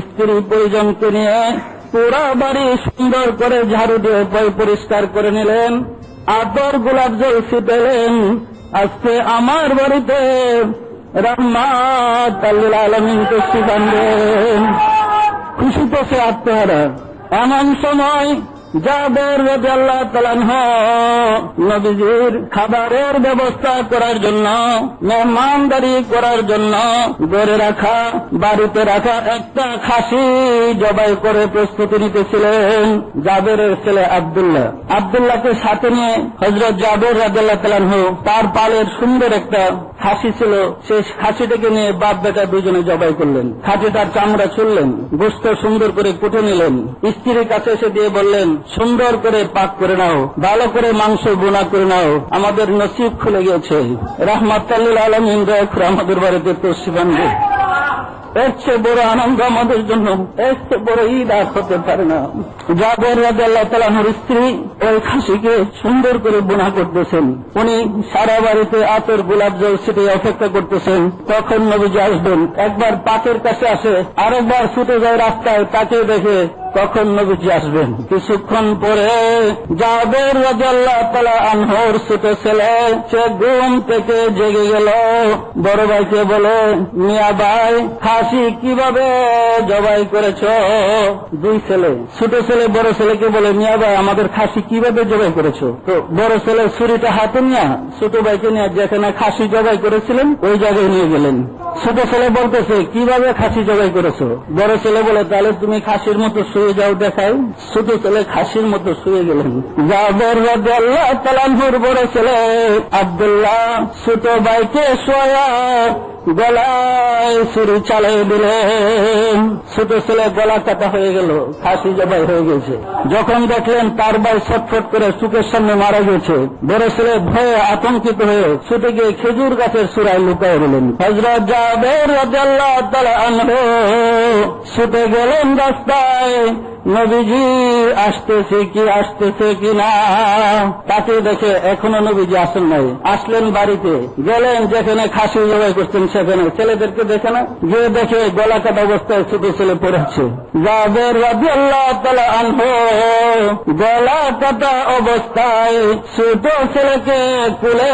[SPEAKER 1] স্ত্রী পরিজনকে নিয়ে পুরা বাড়ি সুন্দর করে ঝাড়ু দিয়ে পরিষ্কার করে নিলেন, আতর গোলাপ জল ছিটালেন। আজকে আমার বাড়িতে রাহমাতাল লিল আলামিন তশরিফ আনবেন। খুশিতে সে আত্মহারা। এমন সময় জাবের রাদিয়াল্লাহু তাআলা আনহু নবীজির খাবারের ব্যবস্থা করার জন্য, মেহমানদারি করার জন্য ঘরে রাখা, বাড়িতে রাখা একটা খাসি জবাই করে প্রস্তুতি নিতেছিলেন। জাবেরের ছেলে আব্দুল্লাহ, আব্দুল্লাহকে সাথে নিয়ে হযরত জাবের রাদিয়াল্লাহু তাআলা আনহু তার পালের সুন্দর একটা খাসি ছিল, সেই খাসিটাকে নিয়ে বাপ বেটা দুজনে জবাই করলেন। খাসিটার চামড়া ছুললেন, গোশত সুন্দর করে কুটে নিলেন। স্ত্রীর কাছে এসে দিয়ে বললেন, সুন্দর করে পাক করে নাও, ভালো করে মাংস বোনা করে নাও, আমাদের নসিব খুলে গেছে। রাহমাতাল লিল আলামিন দয়া করে আমাদের বাড়িতে তশরিফ আনবে। এর চেয়ে বড় আনন্দ আমাদের জন্য, এর চেয়ে বড় ঈদ আর হতে পারে না। জাবের রাদিয়াল্লাহু তাআলা আনহুর স্ত্রী ওই খাসিকে সুন্দর করে বোনা করতেছেন, উনি সারা বাড়িতে আতর গোলাপ জল ছিটিয়ে অপেক্ষা করতেছেন তখন নবীজি আসবেন। একবার পাকের কাছে আসে, আরেকবার ছুটে যায় রাস্তায়, তাকে দেখে তখন নবীজি আসবেন। কিছুক্ষণ পরে জাবের রাদিয়াল্লাহু তাআলা আনহুর ছোট ছেলে সে ঘুম থেকে জেগে গেল। বড় ভাইকে বলে, মিয়া ভাই খাসি কিভাবে জবাই করেছো? দুই ছেলে, ছোট ছেলে বড় ছেলেকে বলে, মিয়া ভাই আমাদের খাসি কিভাবে জবাই করেছো? তো বড় ছেলে ছুরিটা হাতে নিয়ে ছোট ভাইকে নিয়ে যেখানে খাসি জবাই করেছিলেন ওই জায়গায় নিয়ে গেলেন। ছোট ছেলে বলতেছে, কিভাবে খাসি জবাই করেছো? বড় ছেলে বলে, তাহলে তুমি খাসির মতো শুয়ে যাও দেখাই। ছোট ছেলে খাসির মতো শুয়ে গেলেন। জাবের রাদিয়াল্লাহু তাআলা আনহুর বড় ছেলে আব্দুল্লাহ ছোট ভাইকে শোয়া গলায় ছুরি চালাই দিলেন। ছোট ছেলে গলা কাটা হয়ে গেল, খাসি জবাই হয়ে গেছে। যখন দেখলেন তার ভাই ছটফট করে চোখের সামনে মারা গেছে, বড় ছেলে ভয়ে আতঙ্কিত হয়ে ছুটে গিয়ে খেজুর গাছের চূড়ায় লুকায় দিলেন। হযরত জাবের রাদিয়াল্লাহু তাআলা আনহু ছুটে গেলেন রাস্তায়, নবীজি আসতেছে কি না তাকে দেখে। এখনো নবীজি আসেন নাই। আসলেন বাড়িতে, গেলেন যেখানে খাসি জবাই করতেন সেখানে, ছেলেদেরকে দেখে না, গিয়ে দেখে গলা কাটা অবস্থায় ছোট ছেলে পড়েছে। জাবের রাদিয়াল্লাহু তাআলা আনহু গলা কাটা অবস্থায় ছোট ছেলেকে কোলে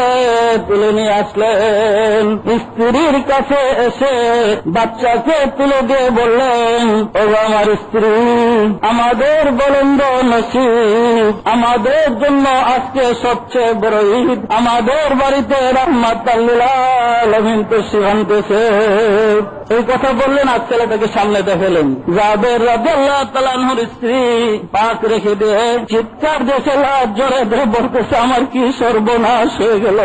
[SPEAKER 1] তুলে নিয়ে আসলেন। স্ত্রীর কাছে এসে বাচ্চাকে তুলে দিয়ে বললেন, ও আমার স্ত্রী, আমাদের বলন্দ নসিব, আমাদের জন্য আজকে সবচেয়ে বড় ঈদ, আমাদের বাড়িতে রাহমাতাল লিল আলামিন তশরিফ আনতেছে। এই কথা বললেন আর ছেলেটাকে সামনে দেখালেন। জাবের রাদিয়াল্লাহু তাআলা আনহুর স্ত্রী পাক রেখে দিয়ে চিৎকার দিয়েছে, জোরে ধরে বলতেছে, আমার কি সর্বনাশ হয়ে গেল,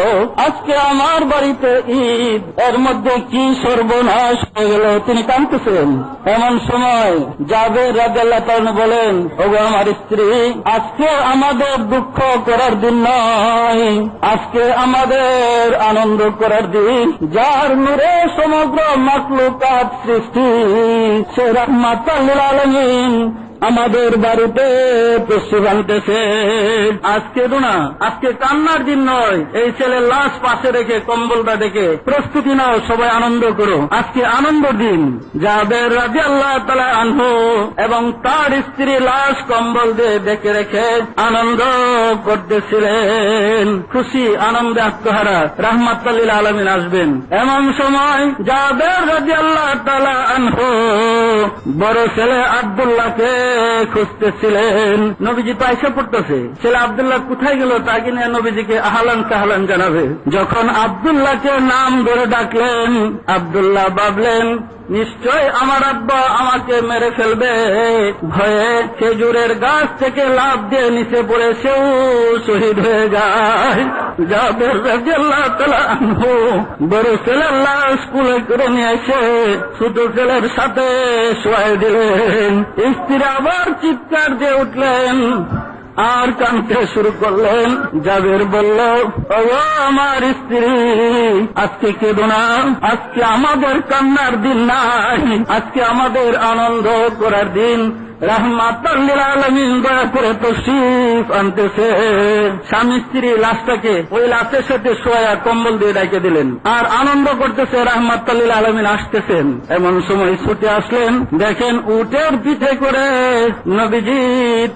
[SPEAKER 1] আজকে আমার বাড়িতে ঈদ, এর মধ্যে কি সর্বনাশ হয়ে গেল। তিনি কাঁদতেছেন। এমন সময় জাবের রাদিয়াল্লাহু তাআলা বলেন, ওগো আমার স্ত্রী, আজকে আমাদের দুঃখ করার দিন নয়, আজকে আমাদের আনন্দ করার দিন। যার নূরে সমগ্র মাখলুকাত সৃষ্টি, সে রাহমাতাল লিল আলামিন আমাদের বাড়িতে তশরিফ আনতেছে। আজকে না, আজকে কান্নার দিন নয়। এই ছেলের লাশ পাশে রেখে কম্বলটা ডেকে প্রস্তুতি নাও, সবাই আনন্দ করো, আজকে আনন্দ দিন। জাবের রাদিয়াল্লাহু তাআলা আনহু এবং তার স্ত্রী লাশ কম্বল দিয়ে ডেকে রেখে আনন্দ করতেছিলেন। খুশি আনন্দে আত্মহারা। রাহমাতাল লিল আলামিন আসবেন। এমন সময় জাবের রাদিয়াল্লাহু তাআলা আনহু বড় ছেলে আব্দুল্লাহকে খুঁজতেছিলেন। নবীজি পয়সা পড়তেছে, ছেলে আব্দুল্লাহ কোথায় গেল তাকে নিয়ে নবীজিকে আহলান সাহলান জানাবে। যখন আব্দুল্লাহকে নাম ধরে ডাকলেন, আব্দুল্লাহ ভাবলেন, নিশ্চয় আমার আব্বা আমাকে মেরে ফেলবে। ভয়ে খেজুরের গাছ থেকে লাফ দিয়ে নিচে পড়ে সেও শহীদ হয়ে যায়। জাবের রাদিয়াল্লাহু তাআলা আনহু বড় ছেলের লাশ কুলে করে নিয়ে এসে ছোট ছেলের সাথে শোয়াই দিলেন। স্ত্রী আবার চিৎকার দিয়ে উঠলেন আর কাঁদতে শুরু করলেন। জাবের বলল, ও আমার স্ত্রী, আজকে কেঁদো না, আজকে আমাদের কান্নার দিন নাই, আজকে আমাদের আনন্দ করার দিন। রাহমাতাল লিল আলামিন দয়া
[SPEAKER 2] করে তশরিফ আনতেছে। স্বামী স্ত্রী লাশটাকে ওই লাশের সাথে শোয়া কম্বল দিয়ে ডাইকে দিলেন আর আনন্দ করতেছে, রাহমাতুল লিল আলামিন আসতেছেন। এমন সময় ছুটে আসলেন, দেখেন উটের পিঠে করে নবীজি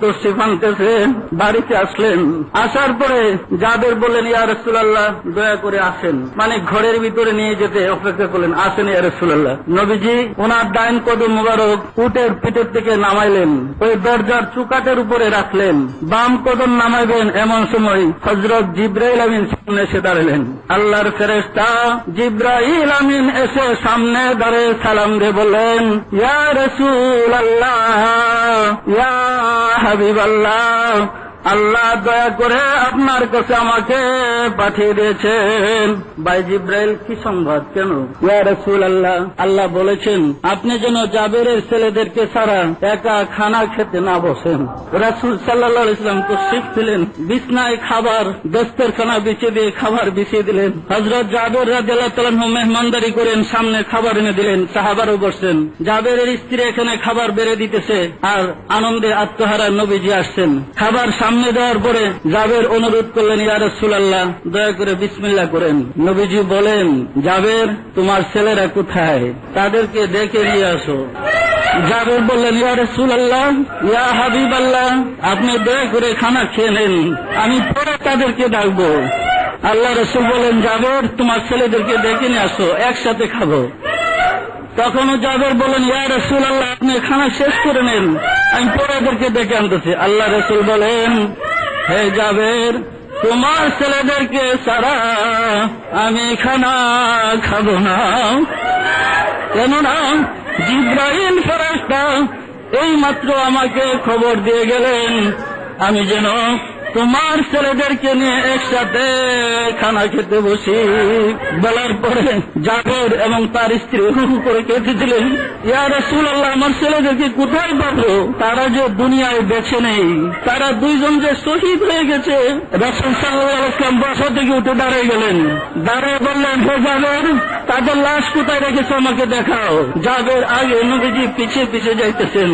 [SPEAKER 2] তশরিফ আনতেছেন। বাড়িতে আসলেন, আসার পরে জাবের বললেন, ইয়া রাসূলুল্লাহ দয়া করে আসেন, মানে ঘরের ভিতরে নিয়ে যেতে অপেক্ষা করলেন। আসেন ইয়া রাসূলুল্লাহ। নবীজি ওনার ডাইন কদম মুবারক উটের পিঠের থেকে নামাইলেন, ওই দরজার চুকাটের উপরে রাখলেন। বাম কদম নামাইবেন, এমন সময় হযরত জিবরাইল আমিন সামনে এসে দাঁড়ালেন। আল্লাহর ফেরেশতা জিবরাইল আমিন এসে সামনে দাঁড়িয়ে সালাম দিয়ে বললেন, ইয়া রাসূলুল্লাহ, ইয়া হাবিবাল্লাহ, আল্লাহ দয়া করে আপনার কাছে আমাকে পাঠিয়ে দিয়েছেন। ভাই জিব্রাইল, কি সংবাদ? কেন? ইয়া রাসূলুল্লাহ, আল্লাহ বলেছেন আপনি যেন জাবেরের ছেলেদেরকে ছাড়া একা খানা খেতে না বসেন। রাসূল সাল্লাল্লাহু আলাইহি ওয়াসাল্লাম তো শিখছিলেন, বিছনায় খাবার, দস্তরখানা বিছিয়ে দিয়ে খাবার বিছিয়ে দিলেন। হযরত জাবের রাদিয়াল্লাহু তাআলা মেহমানদারি করেন, সামনে খাবার এনে দিলেন, সাহাবারও বসছেন। জাবেরের স্ত্রী এখানে খাবার বেড়ে দিতেছে আর আনন্দে আত্মহারা নবীজি আসছেন। খাবার সামনে দেওয়ার পরে জাবের অনুরোধ করলেন, ইয়া রাসূলুল্লাহ দয়া করে বিসমিল্লাহ করেন। নবীজি বলেন, জাবের তোমার ছেলেরা কোথায়? তাদেরকে ডেকে নিয়ে আসো। জাবের বললেন, ইয়া রাসূলুল্লাহ, ইয়া হাবিবাল্লাহ, আপনি দয়া করে খানা খেয়ে নেন, আমি পরে তাদেরকে ডাকবো। আল্লাহ রাসূল বলেন, জাবের তোমার ছেলেদেরকে ডেকে নিয়ে আসো, একসাথে খাবো। তখনও জাবের বলেন, ইয়া রাসূলুল্লাহ আপনি খানা শেষ করে নেন, আমি পরে এদেরকে ডেকে আনতেছি। আল্লাহ রাসূল বলেন, হে জাবের, তোমার ছেলেদেরকে ছাড়া আমি খানা খাবো না, কেননা জিবরাইল ফেরেশতা এই মাত্র আমাকে খবর দিয়ে গেলেন আমি যেন তোমার ছেলেদেরকে নিয়ে একসাথে খানা খেতে বসি। বলার পরে জাবের এবং তার স্ত্রী হু হু করে কেঁদেছিলেন, ইয়া রাসূলুল্লাহ আমার ছেলেদেরকে কোথায় পাবো? তারা যে দুনিয়ায় বেঁচে নেই, তারা দুইজন যে শহীদ হয়ে গেছে। রাসূল সাল্লাল্লাহু আলাইহি ওয়াসাল্লাম বসা থেকে উঠে দাঁড়িয়ে গেলেন, দাঁড়িয়ে বললেন, হে জাবের, তাদের লাশ কোথায় রেখেছে আমাকে দেখাও। জাবের আগে, নবীজি পিছিয়ে পিছিয়ে যাইতেছেন।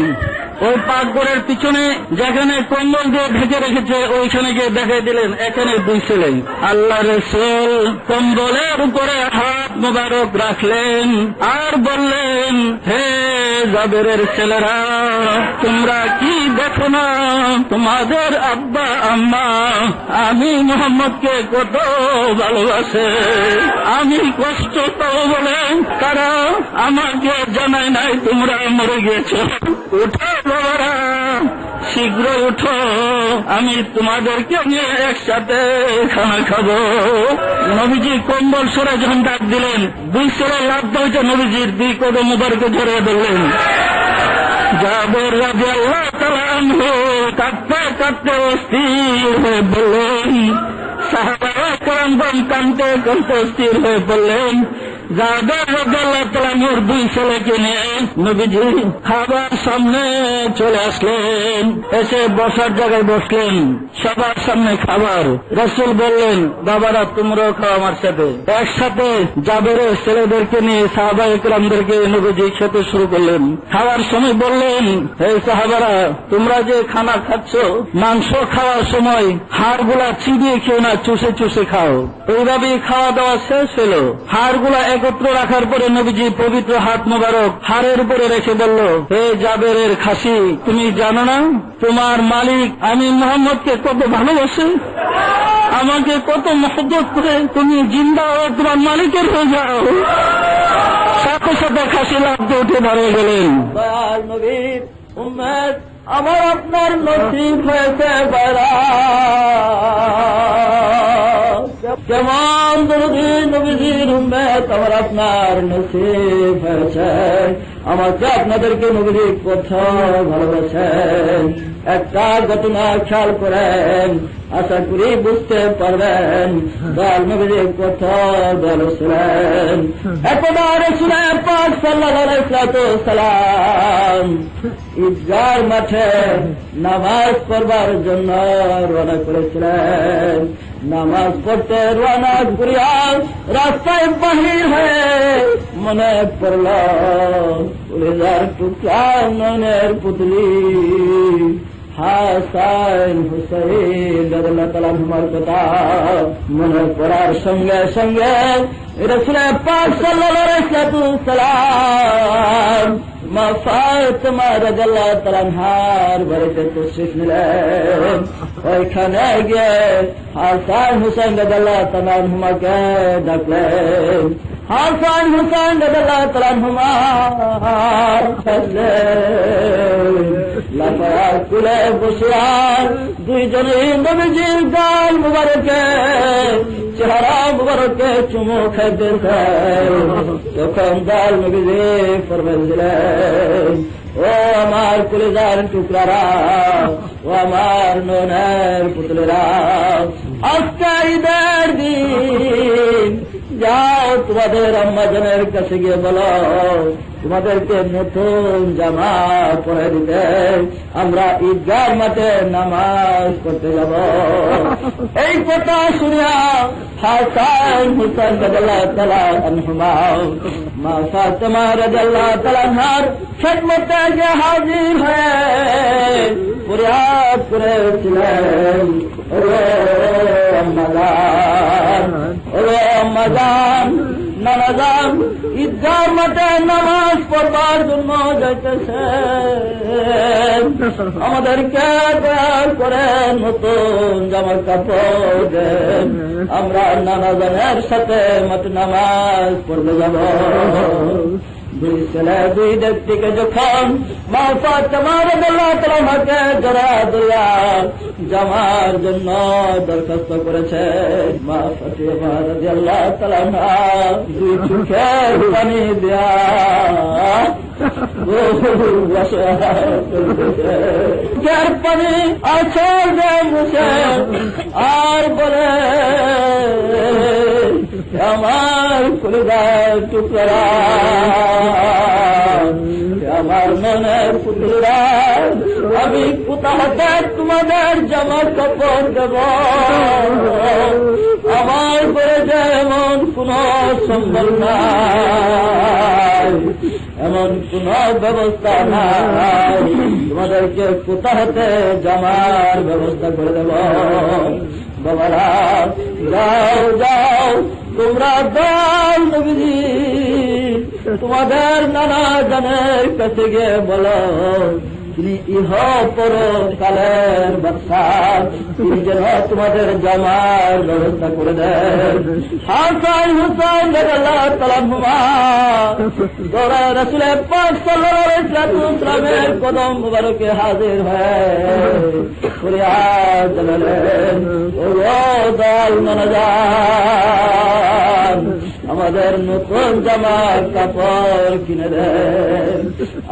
[SPEAKER 2] ওই পাকঘরের পিছনে যেখানে কম্বল দিয়ে ঢেকে রেখেছে ওইখানে গিয়ে দেখাই দিলেন, এখানে দুই ছেলে। আল্লাহ রাসূল কম্বলের উপরে হাত মোবারক রাখলেন আর বললেন, হে জাবেরের ছেলেরা, তোমরা কি দেখো না তোমাদের আব্বা আম্মা আমি মুহাম্মদকে কত ভালোবাসে, আমি কষ্ট পাবো বলে তারা আমাকে জানায় নাই তোমরা মরে গিয়েছো। উঠো বাবারা, শীঘ্র উঠো, আমি তোমাদেরকে নিয়ে একসাথে খানা খাবো। নবীজি কম্বল সরে যখন ডাক দিলেন, দুই ছেলে লাভ হয়েছে নবীজির দুই কদম মুবারকে ধরে ধরলেন। জাবের রাদিয়াল্লাহু তাআলা আনহু কাঁদতে কাঁদতে অস্থির হয়ে বললেন, সাহাবায়ে কেরামগণ কাঁদতে কাঁদতে অস্থির হয়ে বললেন। জাবের রাদিয়াল্লাহু তাআলা আনহুর দুই ছেলেকে নিয়ে নবীজি খাবার সামনে চলে আসলেন, এসে বসার জায়গায় বসলেন। সবার সামনে খাবার। রাসূল বললেন, বাবারা তোমরাও খাও আমার সাথে। একসাথে জাবেরের ছেলেদেরকে নিয়ে সাহাবায়ে কেরামদেরকে নবীজি খেতে শুরু করলেন। খাওয়ার সময় বললেন, হে সাহাবারা, তোমরা যে খানা খাচ্ছ, মাংস খাওয়ার সময় হাড়গুলা চিবিয়ে খেও না, চুষে চুষে খাও। এইভাবেই খাওয়া দাওয়া শেষ হলো। হাড়গুলা একত্র রাখার পরে নবীজি পবিত্র হাত মোবারক হাড়ের উপরে রেখে বলল, হে জাবেরের খাসি, তুমি জানো না তোমার মালিক আমি মুহাম্মদকে কত ভালোবাসে, আমাকে কত মহব্বত করে, তুমি জিন্দা ও তোমার মালিকের হয়ে যাও। সাথে সাথে খাসি লাফ দিয়ে উঠে দাঁড়িয়ে গেলেন।
[SPEAKER 1] দয়াল নবীর উম্মত আমার আপনার নসিব হয়েছে বেড়া, কেমন দরদি নবীজির উম্মত আমার আপনার নসিব হয়েছে। আমাকে আপনাদেরকে নবীজি কত ভালোবাসেন। একটা ঘটনা খেয়াল করেন, আশা করি বুঝতে পারবেন দয়াল নবীজি কত ভালোবাসেন। একবার রাসূল পাক সাল্লাল্লাহু আলাইহি ওয়াসাল্লাম ঈদগাহ মাঠে নামাজ পড়বার জন্য রওনা করেছিলেন। নামাজ পড়তে রওনা করিয়া রাস্তায় বাহির হয়ে মনে পড়ল কলিজার টুকরা নয়নের পুতলি হাসান হুসাইন রাদিয়াল্লাহু তাআলা আনহুমার কথা মনে করার সঙ্গে সঙ্গে রাসূল পাক সাল্লাল্লাহু আলাইহি ওয়াসাল্লাম মা ফাতিমা রাদিয়াল্লাহু তাআলা আনহার বাড়িতে তশরিফ নিলেন। ওইখানে গিয়ে হাসান হুসাইন রাদিয়াল্লাহু তাআলা আনহুমাকে ডাকলেন। হাসান হুসাইন রাদিয়াল্লাহু তাআলা আনহুমা লাফার কুলে বসিয়ার দুইজনেই নবীজির গাল মুবারকে চেহারা মুবারকে চুমু খাইতেছে। তখন গাল নবীজি ফরমান দিলেন, ও আমার কলিজার টুকরারা, ও আমার ননের পুতলেরা, আজকে ঈদের দিন, যাও তোমাদের আম্মাজানের কাছে গিয়ে বলো তোমাদেরকে নতুন জামা পরে দিতে, আমরা ঈদগাহ মাঠে নামাজ পড়তে যাব। এই কথা শুনিয়া হাসান হুসাইন রাদিয়াল্লাহু তাআলা আনহুমা মা ফাতিমা রাদিয়াল্লাহু তাআলা আনহার খেদমতে গিয়ে হাজির হয়ে ফরিয়াদ করেছিলেন, ও আম্মাজান, ও আম্মাজান, নানাজান ঈদগাহ মাঠে নামাজ পড়বার জন্য যাইতেছে, আমাদেরকে দয়া করে নতুন জামা কাপড় দেন, আমরা নানাজানের সাথে মাঠে নামাজ পড়তে যাব। দুই ছেলে দুই ব্যক্তিকে যখন মা ফাতিমা রাদিয়াল্লাহু তাআলা আনহাকে জড়া ধরিয়া জামার জন্য দরখাস্ত করেছে, মা ফাতিমা রাদিয়াল্লাহু তাআলা আনহা দুই চোখের পানি দিয়া চোখের পানি আছর দিয়ে মুছে আর বলে, আমার কলিজার টুকরা, আমার মনের পুতুলরা, আমি কোথা হতে তোমাদের জামা কাপড় দেব? আমার ঘরে যে এমন কোন সম্বল নাই, এমন কোন ব্যবস্থা নাই, তোমাদেরকে কোথা হতে জামার ব্যবস্থা করে দেব? বাবারা, যাও যাও, তোমরা দয়াল নবীজি তোমাদের নানা জানের কাছে গিয়ে বলো, তিনি ইহ পরকালের বাদশাহ, তিনি যেন তোমাদের জামার ব্যবস্থা করে দেন। হাসান হুসাইন রাদিয়াল্লাহু তাআলা আনহুমা দৌড়ে রাসূল পাক সাল্লাল্লাহু আলাইহি ওয়াসাল্লামের কদম মুবারকে হাজির হয়ে ফরিয়াদ জানালেন, ও দয়াল নানাজান, আমাদের নতুন জামা কাপড় কিনে দেন।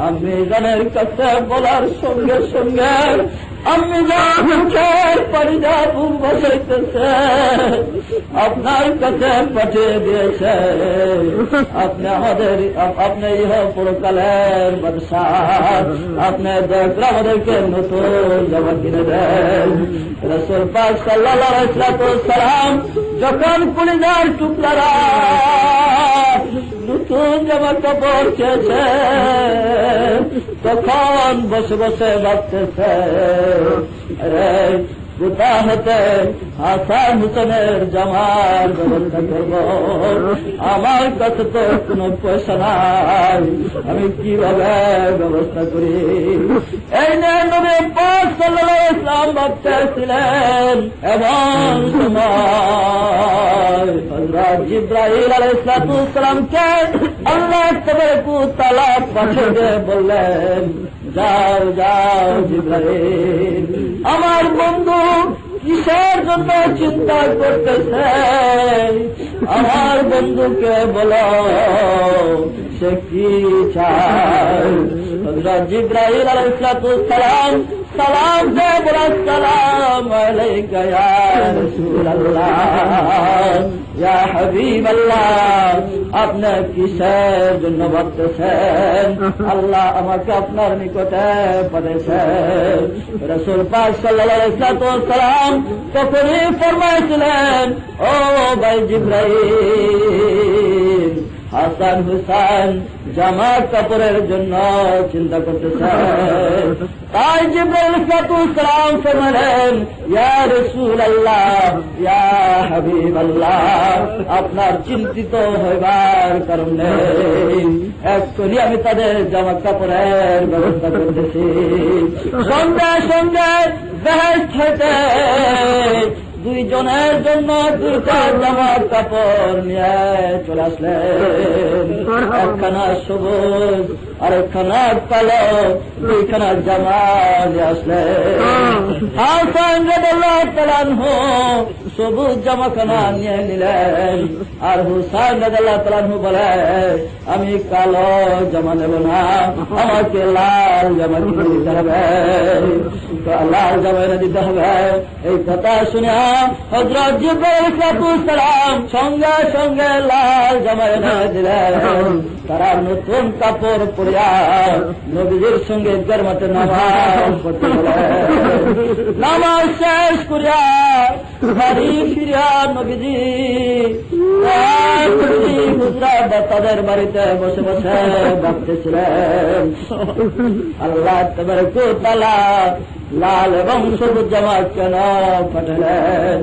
[SPEAKER 1] আমি জানের কাছে বলার সঙ্গে সঙ্গে আমি মুখের পানিটা বুক বসাইতেছে, আপনার কাছে পাঠিয়ে দিয়েছে। আপনি আমাদের, আপনি ইহ পরকালের বাদশাহ, আপনি দয়া করে আমাদেরকে নতুন জামা কিনে দেন। রাসূল পাক সাল্লাল্লাহু আলাইহি ওয়াসাল্লাম যখন কলিজার টুকরারা নতুন জামা কাপড় চেয়েছে, তখন বসে বসে ভাবতেছে, আরে কোথা হতে হাসান হুসেনের জামার ব্যবস্থা করব? আমার কাছে তো কোনো পয়সা নাই, আমি কিভাবে ব্যবস্থা করি? এই নিয়ে নবী পাক সাল্লাল্লাহু আলাইহি ওয়াসাল্লাম ভাবতেছিলেন। এমন সময় হযরত জিবরাইল আলাইহিস সালামকে আল্লাহ তাবারক ওয়া তাআলা পাঠিয়ে দিয়ে বললেন, যাও যাও জিবরাইল, আমার বন্ধু কিসের জন্য চিন্তা করতেছে? আমার বন্ধুকে বলো সে কি চায়। হযরত জিবরাইল আলাইহিস সালাম সালাম দিয়ে বলা, আসসালামু আলাইকা ইয়া রাসূলুল্লাহ, ইয়া হাবিবাল্লাহ, আপনি কিসের জন্য ভাবতেছেন? আল্লাহ আমাকে আপনার নিকটে পাঠিয়েছেন। রাসূল পাক সাল্লাল্লাহু আলাইহি ওয়াসাল্লাম তখনই ফরমাইছিলেন, ও ভাই জিবরাইল, হাসান হুসাইন জামা কাপড়ের জন্য চিন্তা করতেছেন। তাই জিবরাইল সালাম ফরমালেন, ইয়া রাসূলুল্লাহ, ইয়া হাবিবাল্লাহ, আপনার চিন্তিত হইবার কারণ নেই, এক্ষুনি আমি তাদের জামা কাপড়ের ব্যবস্থা করতেছি। সঙ্গে সঙ্গে বেহেশত হইতে দুইজনের জন্য দুইটা জামা কাপড় নিয়ে চলে আসলেন। একখানা সবুজ আর একখানা কালো, দুইখানা জামা নিয়ে আসলেন। হাসান রাদিয়াল্লাহু তাআলা আনহু সবুজ জামাখানা নিয়ে নিলেন, আর হুসাইন রাদিয়াল্লাহু তাআলা আনহু বলে, আমি কালো জামা নেব না, আমাকে লাল জামা কিনে দিতে হবে, লাল জামা এনে দিতে হবে। এই কথা শুনে হযরত জিবরাইল সালাম সঙ্গে সঙ্গে লাল জামা এনে দিলেন। তারা নতুন কাপড় পরিয়া নবীজির সঙ্গে জামাতে নামাজ পড়তে গেলেন। নামাজ শেষ করিয়া বাড়ি ফিরিয়া নবীজি হুজরাত তাদের বাড়িতে বসে বসে ভাবতেছিলেন, আল্লাহ তাবারক ওয়া তাআলা লাল এবং সবুজ জামা কেন পাঠালেন।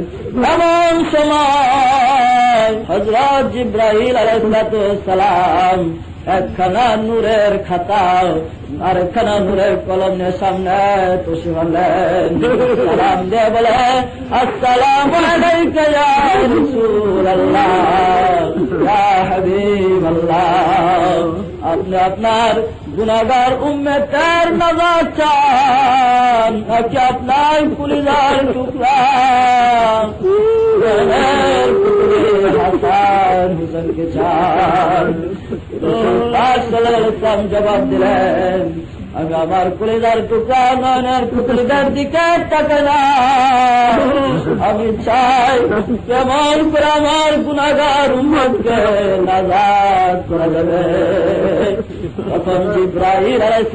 [SPEAKER 1] এমন সময় হযরত জিবরাইল আলাইহিস সালাম একখানা নূরের খাতা আর একখানা নূরের কলম নিয়ে সামনে তশরিফ আনলেন। সালাম দিয়ে বলে, আসসালামু আলাইকা ইয়া রাসূলুল্লাহ, ইয়া হাবিবাল্লাহ, আপনি আপনার গুনাহগার উম্মতের নাজাত চান নাকি আপনার কলিজার টুকরা হাসান হুসাইনকে চান? জবাব দিলেন, আমি আমার কলিজার টুকরা নয়নের পুতুলদের দিকে তাকাই না, আমি চাই কেমন করে আমার গুনাহগার উম্মতকে নাজাত করা যাবে। তখন জিবরাইল আলাইহিস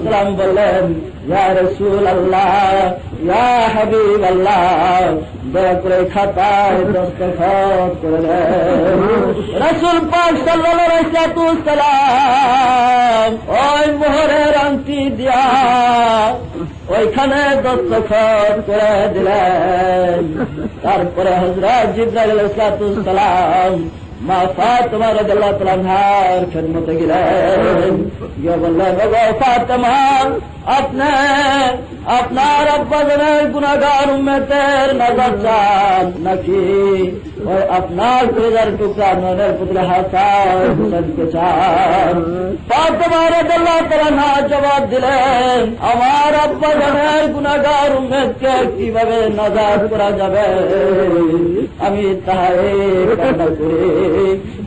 [SPEAKER 1] সালাম বললেন, ইয়া রাসূলুল্লাহ, ইয়া হাবিবাল্লাহ, দয়া করে খাতায় দস্তখত করে দেন। রাসূল পাক সাল্লাল্লাহু আলাইহি সাল্লাম ওই মোহরের আংটি দিয়া ওইখানে দস্তখত করে দিলেন। তারপরে হযরত জিবরাইল আলাইহিস সালাম মা ফাতেমা রাদিয়াল্লাহু তাআলা আনহার খিদমতে গেলেন, গিয়ে বললেন, ওগো ফাতেমা, আপনি আপনার আব্বাজানের গুনাহগার উম্মতের নাজাত চান নাকি ওই আপনার কলিজার টুকরা নয়নের পুত্র হাসান হুসাইনকে চান? ফাতেমা রাদিয়াল্লাহু তাআলা আনহা জবাব দিলেন, আমার আব্বাজানের গুনাহগার উম্মতকে কিভাবে নাজাত করা যাবে, আমি তাহাই কামনা করি।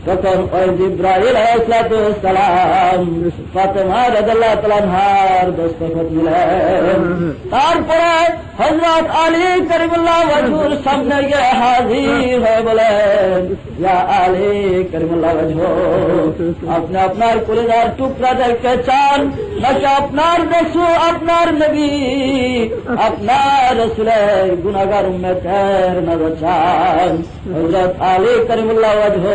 [SPEAKER 1] তখন ওই জিবরাইল আলাইহিস সালাম ফাতেমা রাদিয়াল্লাহু তাআলা আনহার দস্তখত নিলেন। তারপরে হযরত আলী কারিমুল্লাহ ওয়াজহুর সামনে গিয়ে হাজির হয়ে বলেন, ইয়া আলী কারিমুল্লাহ ওয়াজহু, আপনি আপনার কলিজার টুকরাদেরকে চান নাকি আপনার রাসূল, আপনার নবী, আপনার রাসূলের গুনাহগার উম্মতের নাজাত চান? হযরত আলী কারিমুল্লাহ ওয়াজহু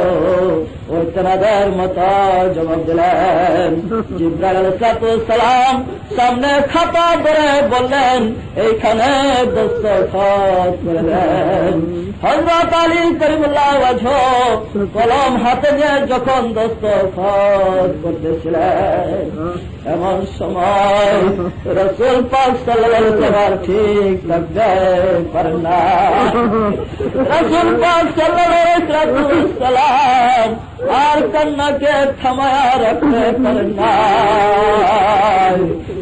[SPEAKER 1] ওই তেনাদের মতো জবাব দিলেন। জিবরাইল আলাইহিস সালাম সামনে খাতা ধরে বললেন, এইখানে দস্তখত করে দেন। হযরত আলী কারিমুল্লাহ ওয়াজহু কলম হাতে নিয়ে যখন দস্তখত করতেছিলেন, এমন সময় রাসূল পাক সাল্লাল্লাহু আলাইহি ওয়াসাল্লাম ঠিক লাগতে পারেন না। রাসূল পাক সাল্লাল্লাহু আলাইহি ওয়াসাল্লাম আর কান্নাকে থামায়া রাখতে পারেন না।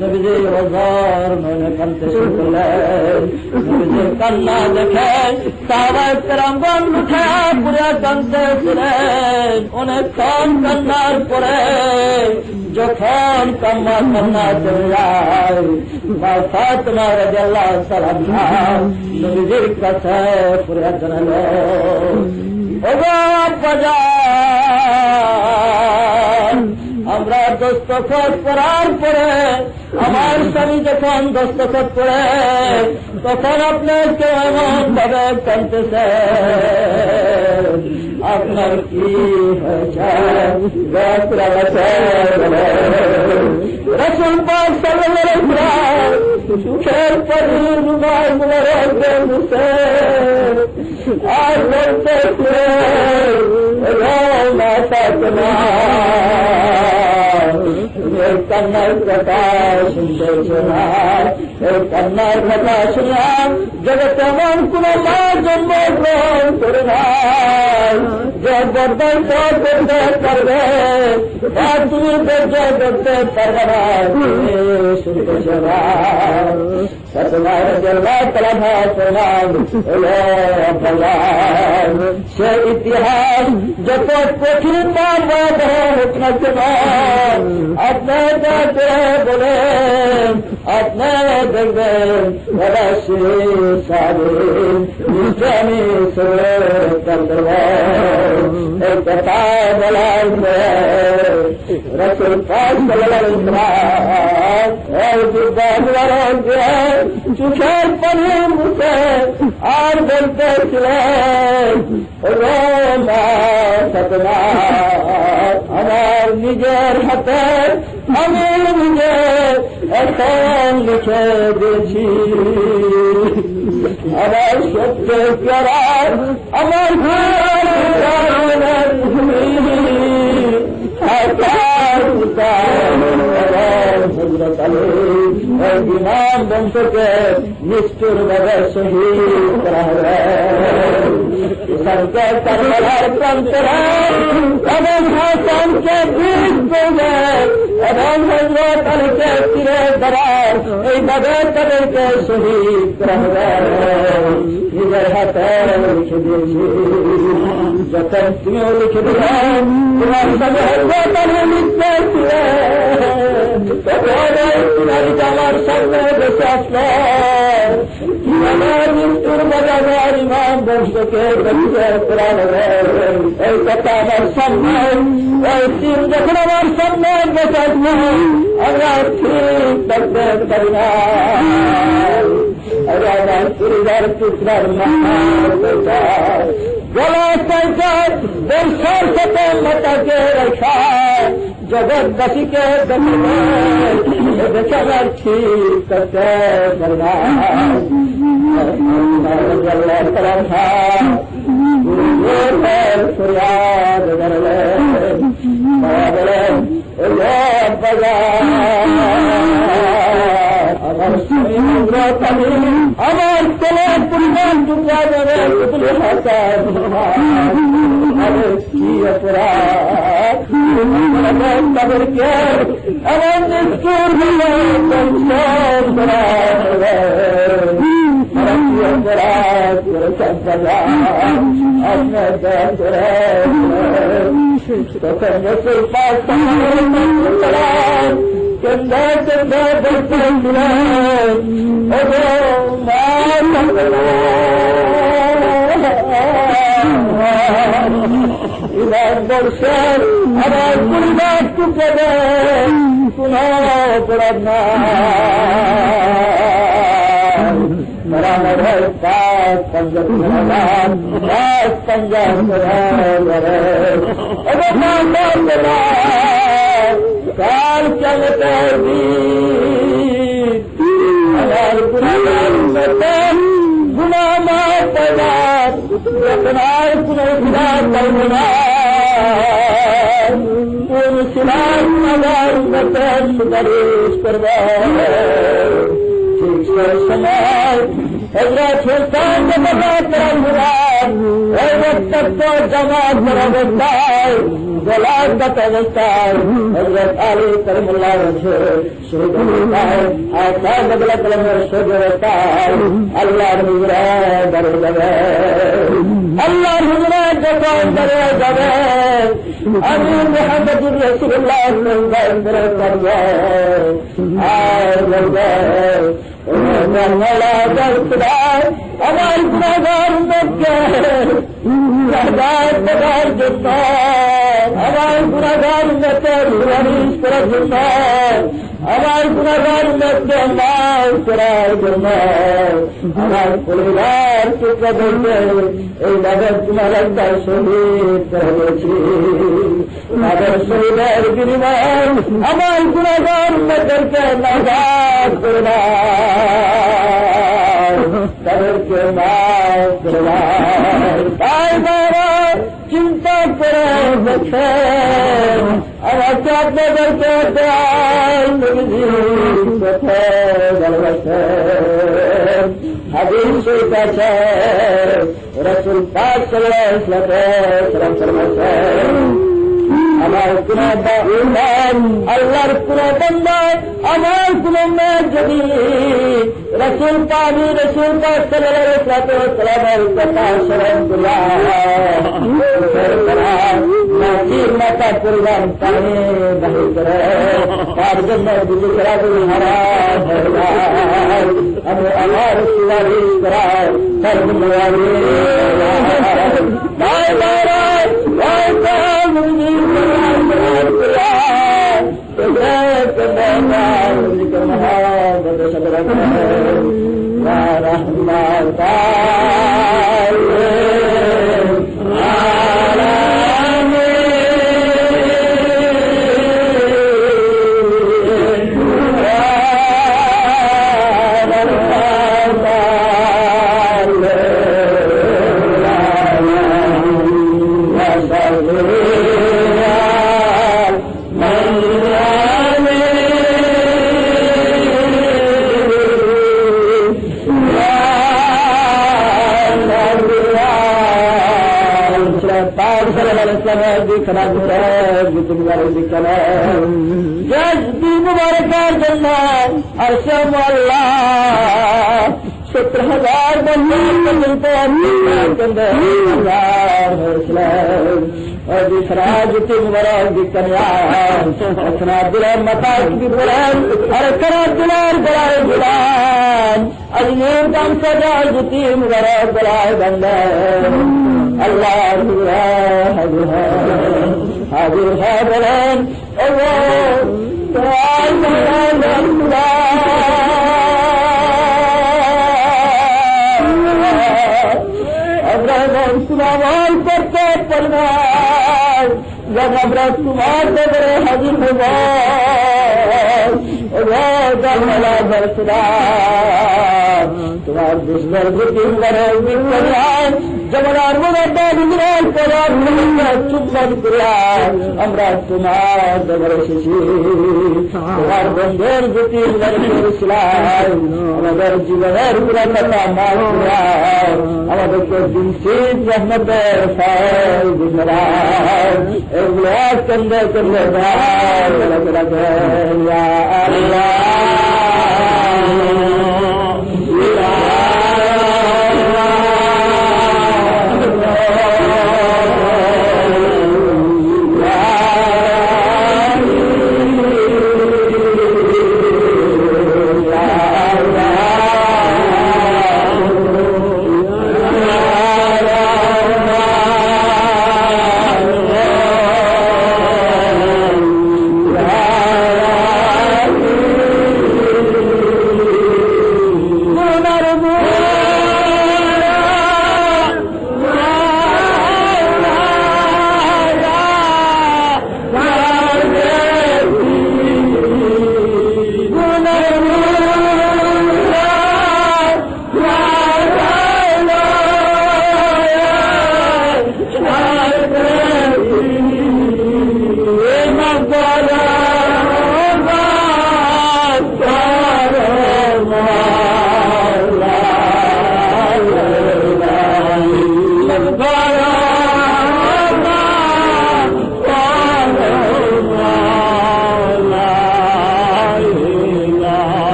[SPEAKER 1] নবীজি ওজর নয়নে কাঁদতে শুরু করলেন। নবীজির কান্না দেখে সাহাবায়ে কেরামগণ উঠে পুরে কাঁদতেছিলেন। অনেকক্ষণ কান্নার পরে যখন কান্না চলে যায়, মা ফাতেমা রাদিয়াল্লাহু তাআলা আনহা নবীজির কাছে ফরিয়াদ জানালো, ওগো আব্বাজান, আমরা তো দস্তখত করার পরে আমার স্বামী যখন দস্তখত করে তখন আপনার কেমন ভাবে কাঁদতেছে আপনার কি হয়েছে রাসূল পাক সাল্লাল্লাহু আলাইহি ওয়াসাল্লাম সুখের পরিমাণ মুবারক মুছে আর বলতে কন্যার কথা শুনতে কন্যার কথা শুনলাম জগতে এমন কোন মা জন্মগ্রহণ করে নাই যে বরদাস্ত করতে পারবে বা তুমি ধৈর্য করতে পারবে না তুমি শুনতেছ না সে ইতিহাস যত কঠিন হোক না কেন আপনার বলেন আপনারা দেখবেন আমি এই কথা বলার রাসূল পাক সাল্লাল্লাহু আলাইহি ওয়াসাল্লাম চোখের পানি মুছে আর বলতেছিলেন আমার নিজের হাতে আমি নিজে এখন লিখে দিয়েছি আমার সবচেয়ে প্যারা আমার ইমাম বংশকে নিষ্ঠুর ভাবে শহীদ করা হবে ইসলামকে কারবালার প্রান্তরে এবং হাসানকে বীর করবে এবং হযরত আলীকে তীরে ধরার এইভাবে তাদেরকে শহীদ করা হবে নিজের হাতে লিখে দিয়েছি যখন তুমিও লিখে দিলেন তোমার সাথে হযরত আলী লিখতেছিলেন আমার সামনে বেঁচে আসলো আমার মৃত্যুর বাজার ইমাম বংশকে এই কথা আমার সামনে ওই দিন যখন আমার সামনে বেঁচে আসলো আমরা ঠিক করতে পারি না আমার পরিবার টুকরার গলা সংসার বংশার সাথে মাতাকে রেখা জগৎবাসীকে দেখে আমার ঠিক করতে আমার ছেলে পরিবার টুকরা যাবে কি অপরাধ তাদেরকে এমন নিষ্ঠুর অপরাধ করেছেন আপনার তখন রসুল পাক কেন্দ্র ইমান বর্ষের আমার পরিবার টুকে দেন কোন অপরাধ না পাঁচ পঞ্জাব কাল চলতে আমার গুণা মাফ পেলাম আপনার কোন গুণা করব না কোন সিলাম আমার উন্নতের সুপারিশ করব ঠিক সময় হযরত হুসাইন ওই রক্তাক্ত জামাত অবস্থায় গলাগত অবস্থায় হযরত আলী কারিমুল্লাহ শহীদ অবস্থায় আর তার বদলা কলমের শহীদ অবস্থায় আল্লাহর হুজুরে দাঁড়িয়ে যাবে আল্লাহর হুজুরে যখন দাঁড়িয়ে যাবে আমি মুহাম্মদুর রাসূলুল্লাহ সাল্লাল্লাহু আলাইহি ওয়াসাল্লাম আর বলবে আমার গুণাগার মধ্যে জন্য আমার গুনাহগার উম্মতের সুপারিশ করার জন্য, আমার গুনাহগার উম্মতকে মাফ করার জন্য, আমার পরিবার টুকরা বলতে এইভাবে তোমার একটা শহীদ করেছি। তাদের শহীদের বিনিময়ে আমার গুনাহগার উম্মতদেরকে নাজাত করে দাও, তাদেরকে মাফ করে দাও। তাই বাবা চিন্তা করে দেখেন আমাকে আপনাদেরকে ভালোবাসেন। হাদিস শরীফ আছে রাসূল পাক সাল্লাল্লাহু আলাইহি ওয়াসাল্লাম ফরমায়েছেন, আমার কোন আল্লাহর কোন বান্দা আমার কোন মেয়ে যদি রাসূল পাক সাল্লাল্লাহু আলাইহি ওয়াসাল্লামের কথা স্মরণ করে মাতা পরিবার পানি বাহির করে তার জন্য দুটি করা হারাম হয়ে যায়। আমি আমার সুপারিশ করার মুবারকার জন্য আরশে আল্লাহ 70,000 बंदे मुबारक दिखना दिलार मता की बुलान और करा दिलार बुलाए बुलान अजमेर काम सजा जुती मुबारक बुलाए बंदे अल्लाह हाजिर है बोलें सुनावाल करते परिवार जब हमरा तुम्हार बड़े हाजिर होगा बरसरा तुम्हार दुश्मन बुद्धि जमनार गुजराल करार चुपन कुरान हमरा तुम्हार बड़े शिशि तुम्हार बंधेर बुद्धि আমাদের জীবনের পুরা কথা মাফ করা আমাদেরকে দিনশীল রহমতের ফল দিনরা এগুলো চন্দে চন্দে রাখেন ইয়া আল্লাহ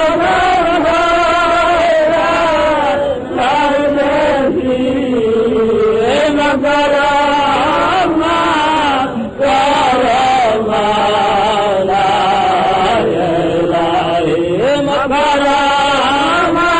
[SPEAKER 1] কারণ ভাইরা যাইতেছি মগরা আমার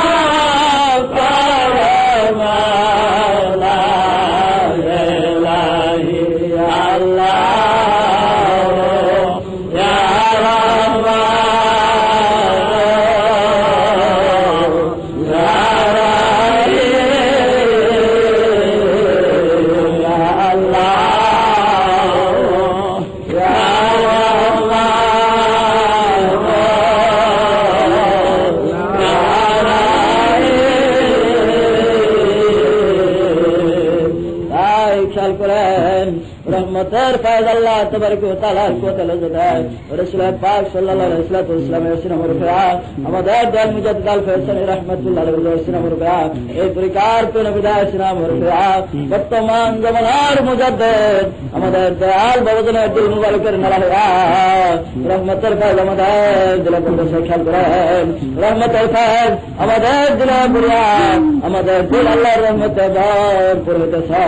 [SPEAKER 1] খেয়াল করেন রহমতের ফায়দ আল্লাহ তবারক ওয়া তাআলার কোতালে যায় রাসূল পাক সাল্লাল্লাহু আলাইহি ওয়াসাল্লামের সিনামুর ফিরা আমাদের দয়াল মুজাদ্দিদ আল ফয়সালী রাহমাতুল্লাহ আলাইহি সিনামুর ফিরা এই পরিকার কোন বিদায় সিনামুর ফিরা বর্তমান জামানার মুজাদ্দিদ আমাদের দয়াল বাবাজনের দিল মুবারকের নালায়া রহমতের ফায়দ আমাদের দিলে বন্ধে খেয়াল করেন রহমতের ফায়দ আমাদের দিলে বুড়িয়া আমাদের দিল আল্লাহর রহমতে ভরপুর হইতেছে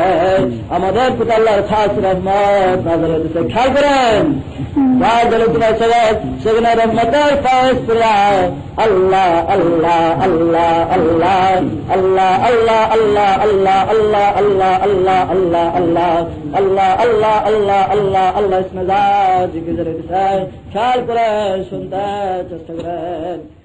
[SPEAKER 1] আমাদের পিতা আল্লাহর খাস রহমত নাযিল হইতেছে খেয়াল করেন যার দলে তোমার সবাই সেখানে রহমতের ফায়দ পুরা আল্লাহ আল্লাহ আল্লাহ আল্লাহ আল্লাহ আল্লাহ আল্লাহ আল্লাহ আল্লাহ আল্লাহ আল্লাহ আল্লাহ আল্লাহ আল্লাহ আল্লাহ আল্লাহ আল্লাহ ইসমে জাত জিকির হইতেছে খেয়াল করে শুনতে চেষ্টা করেন।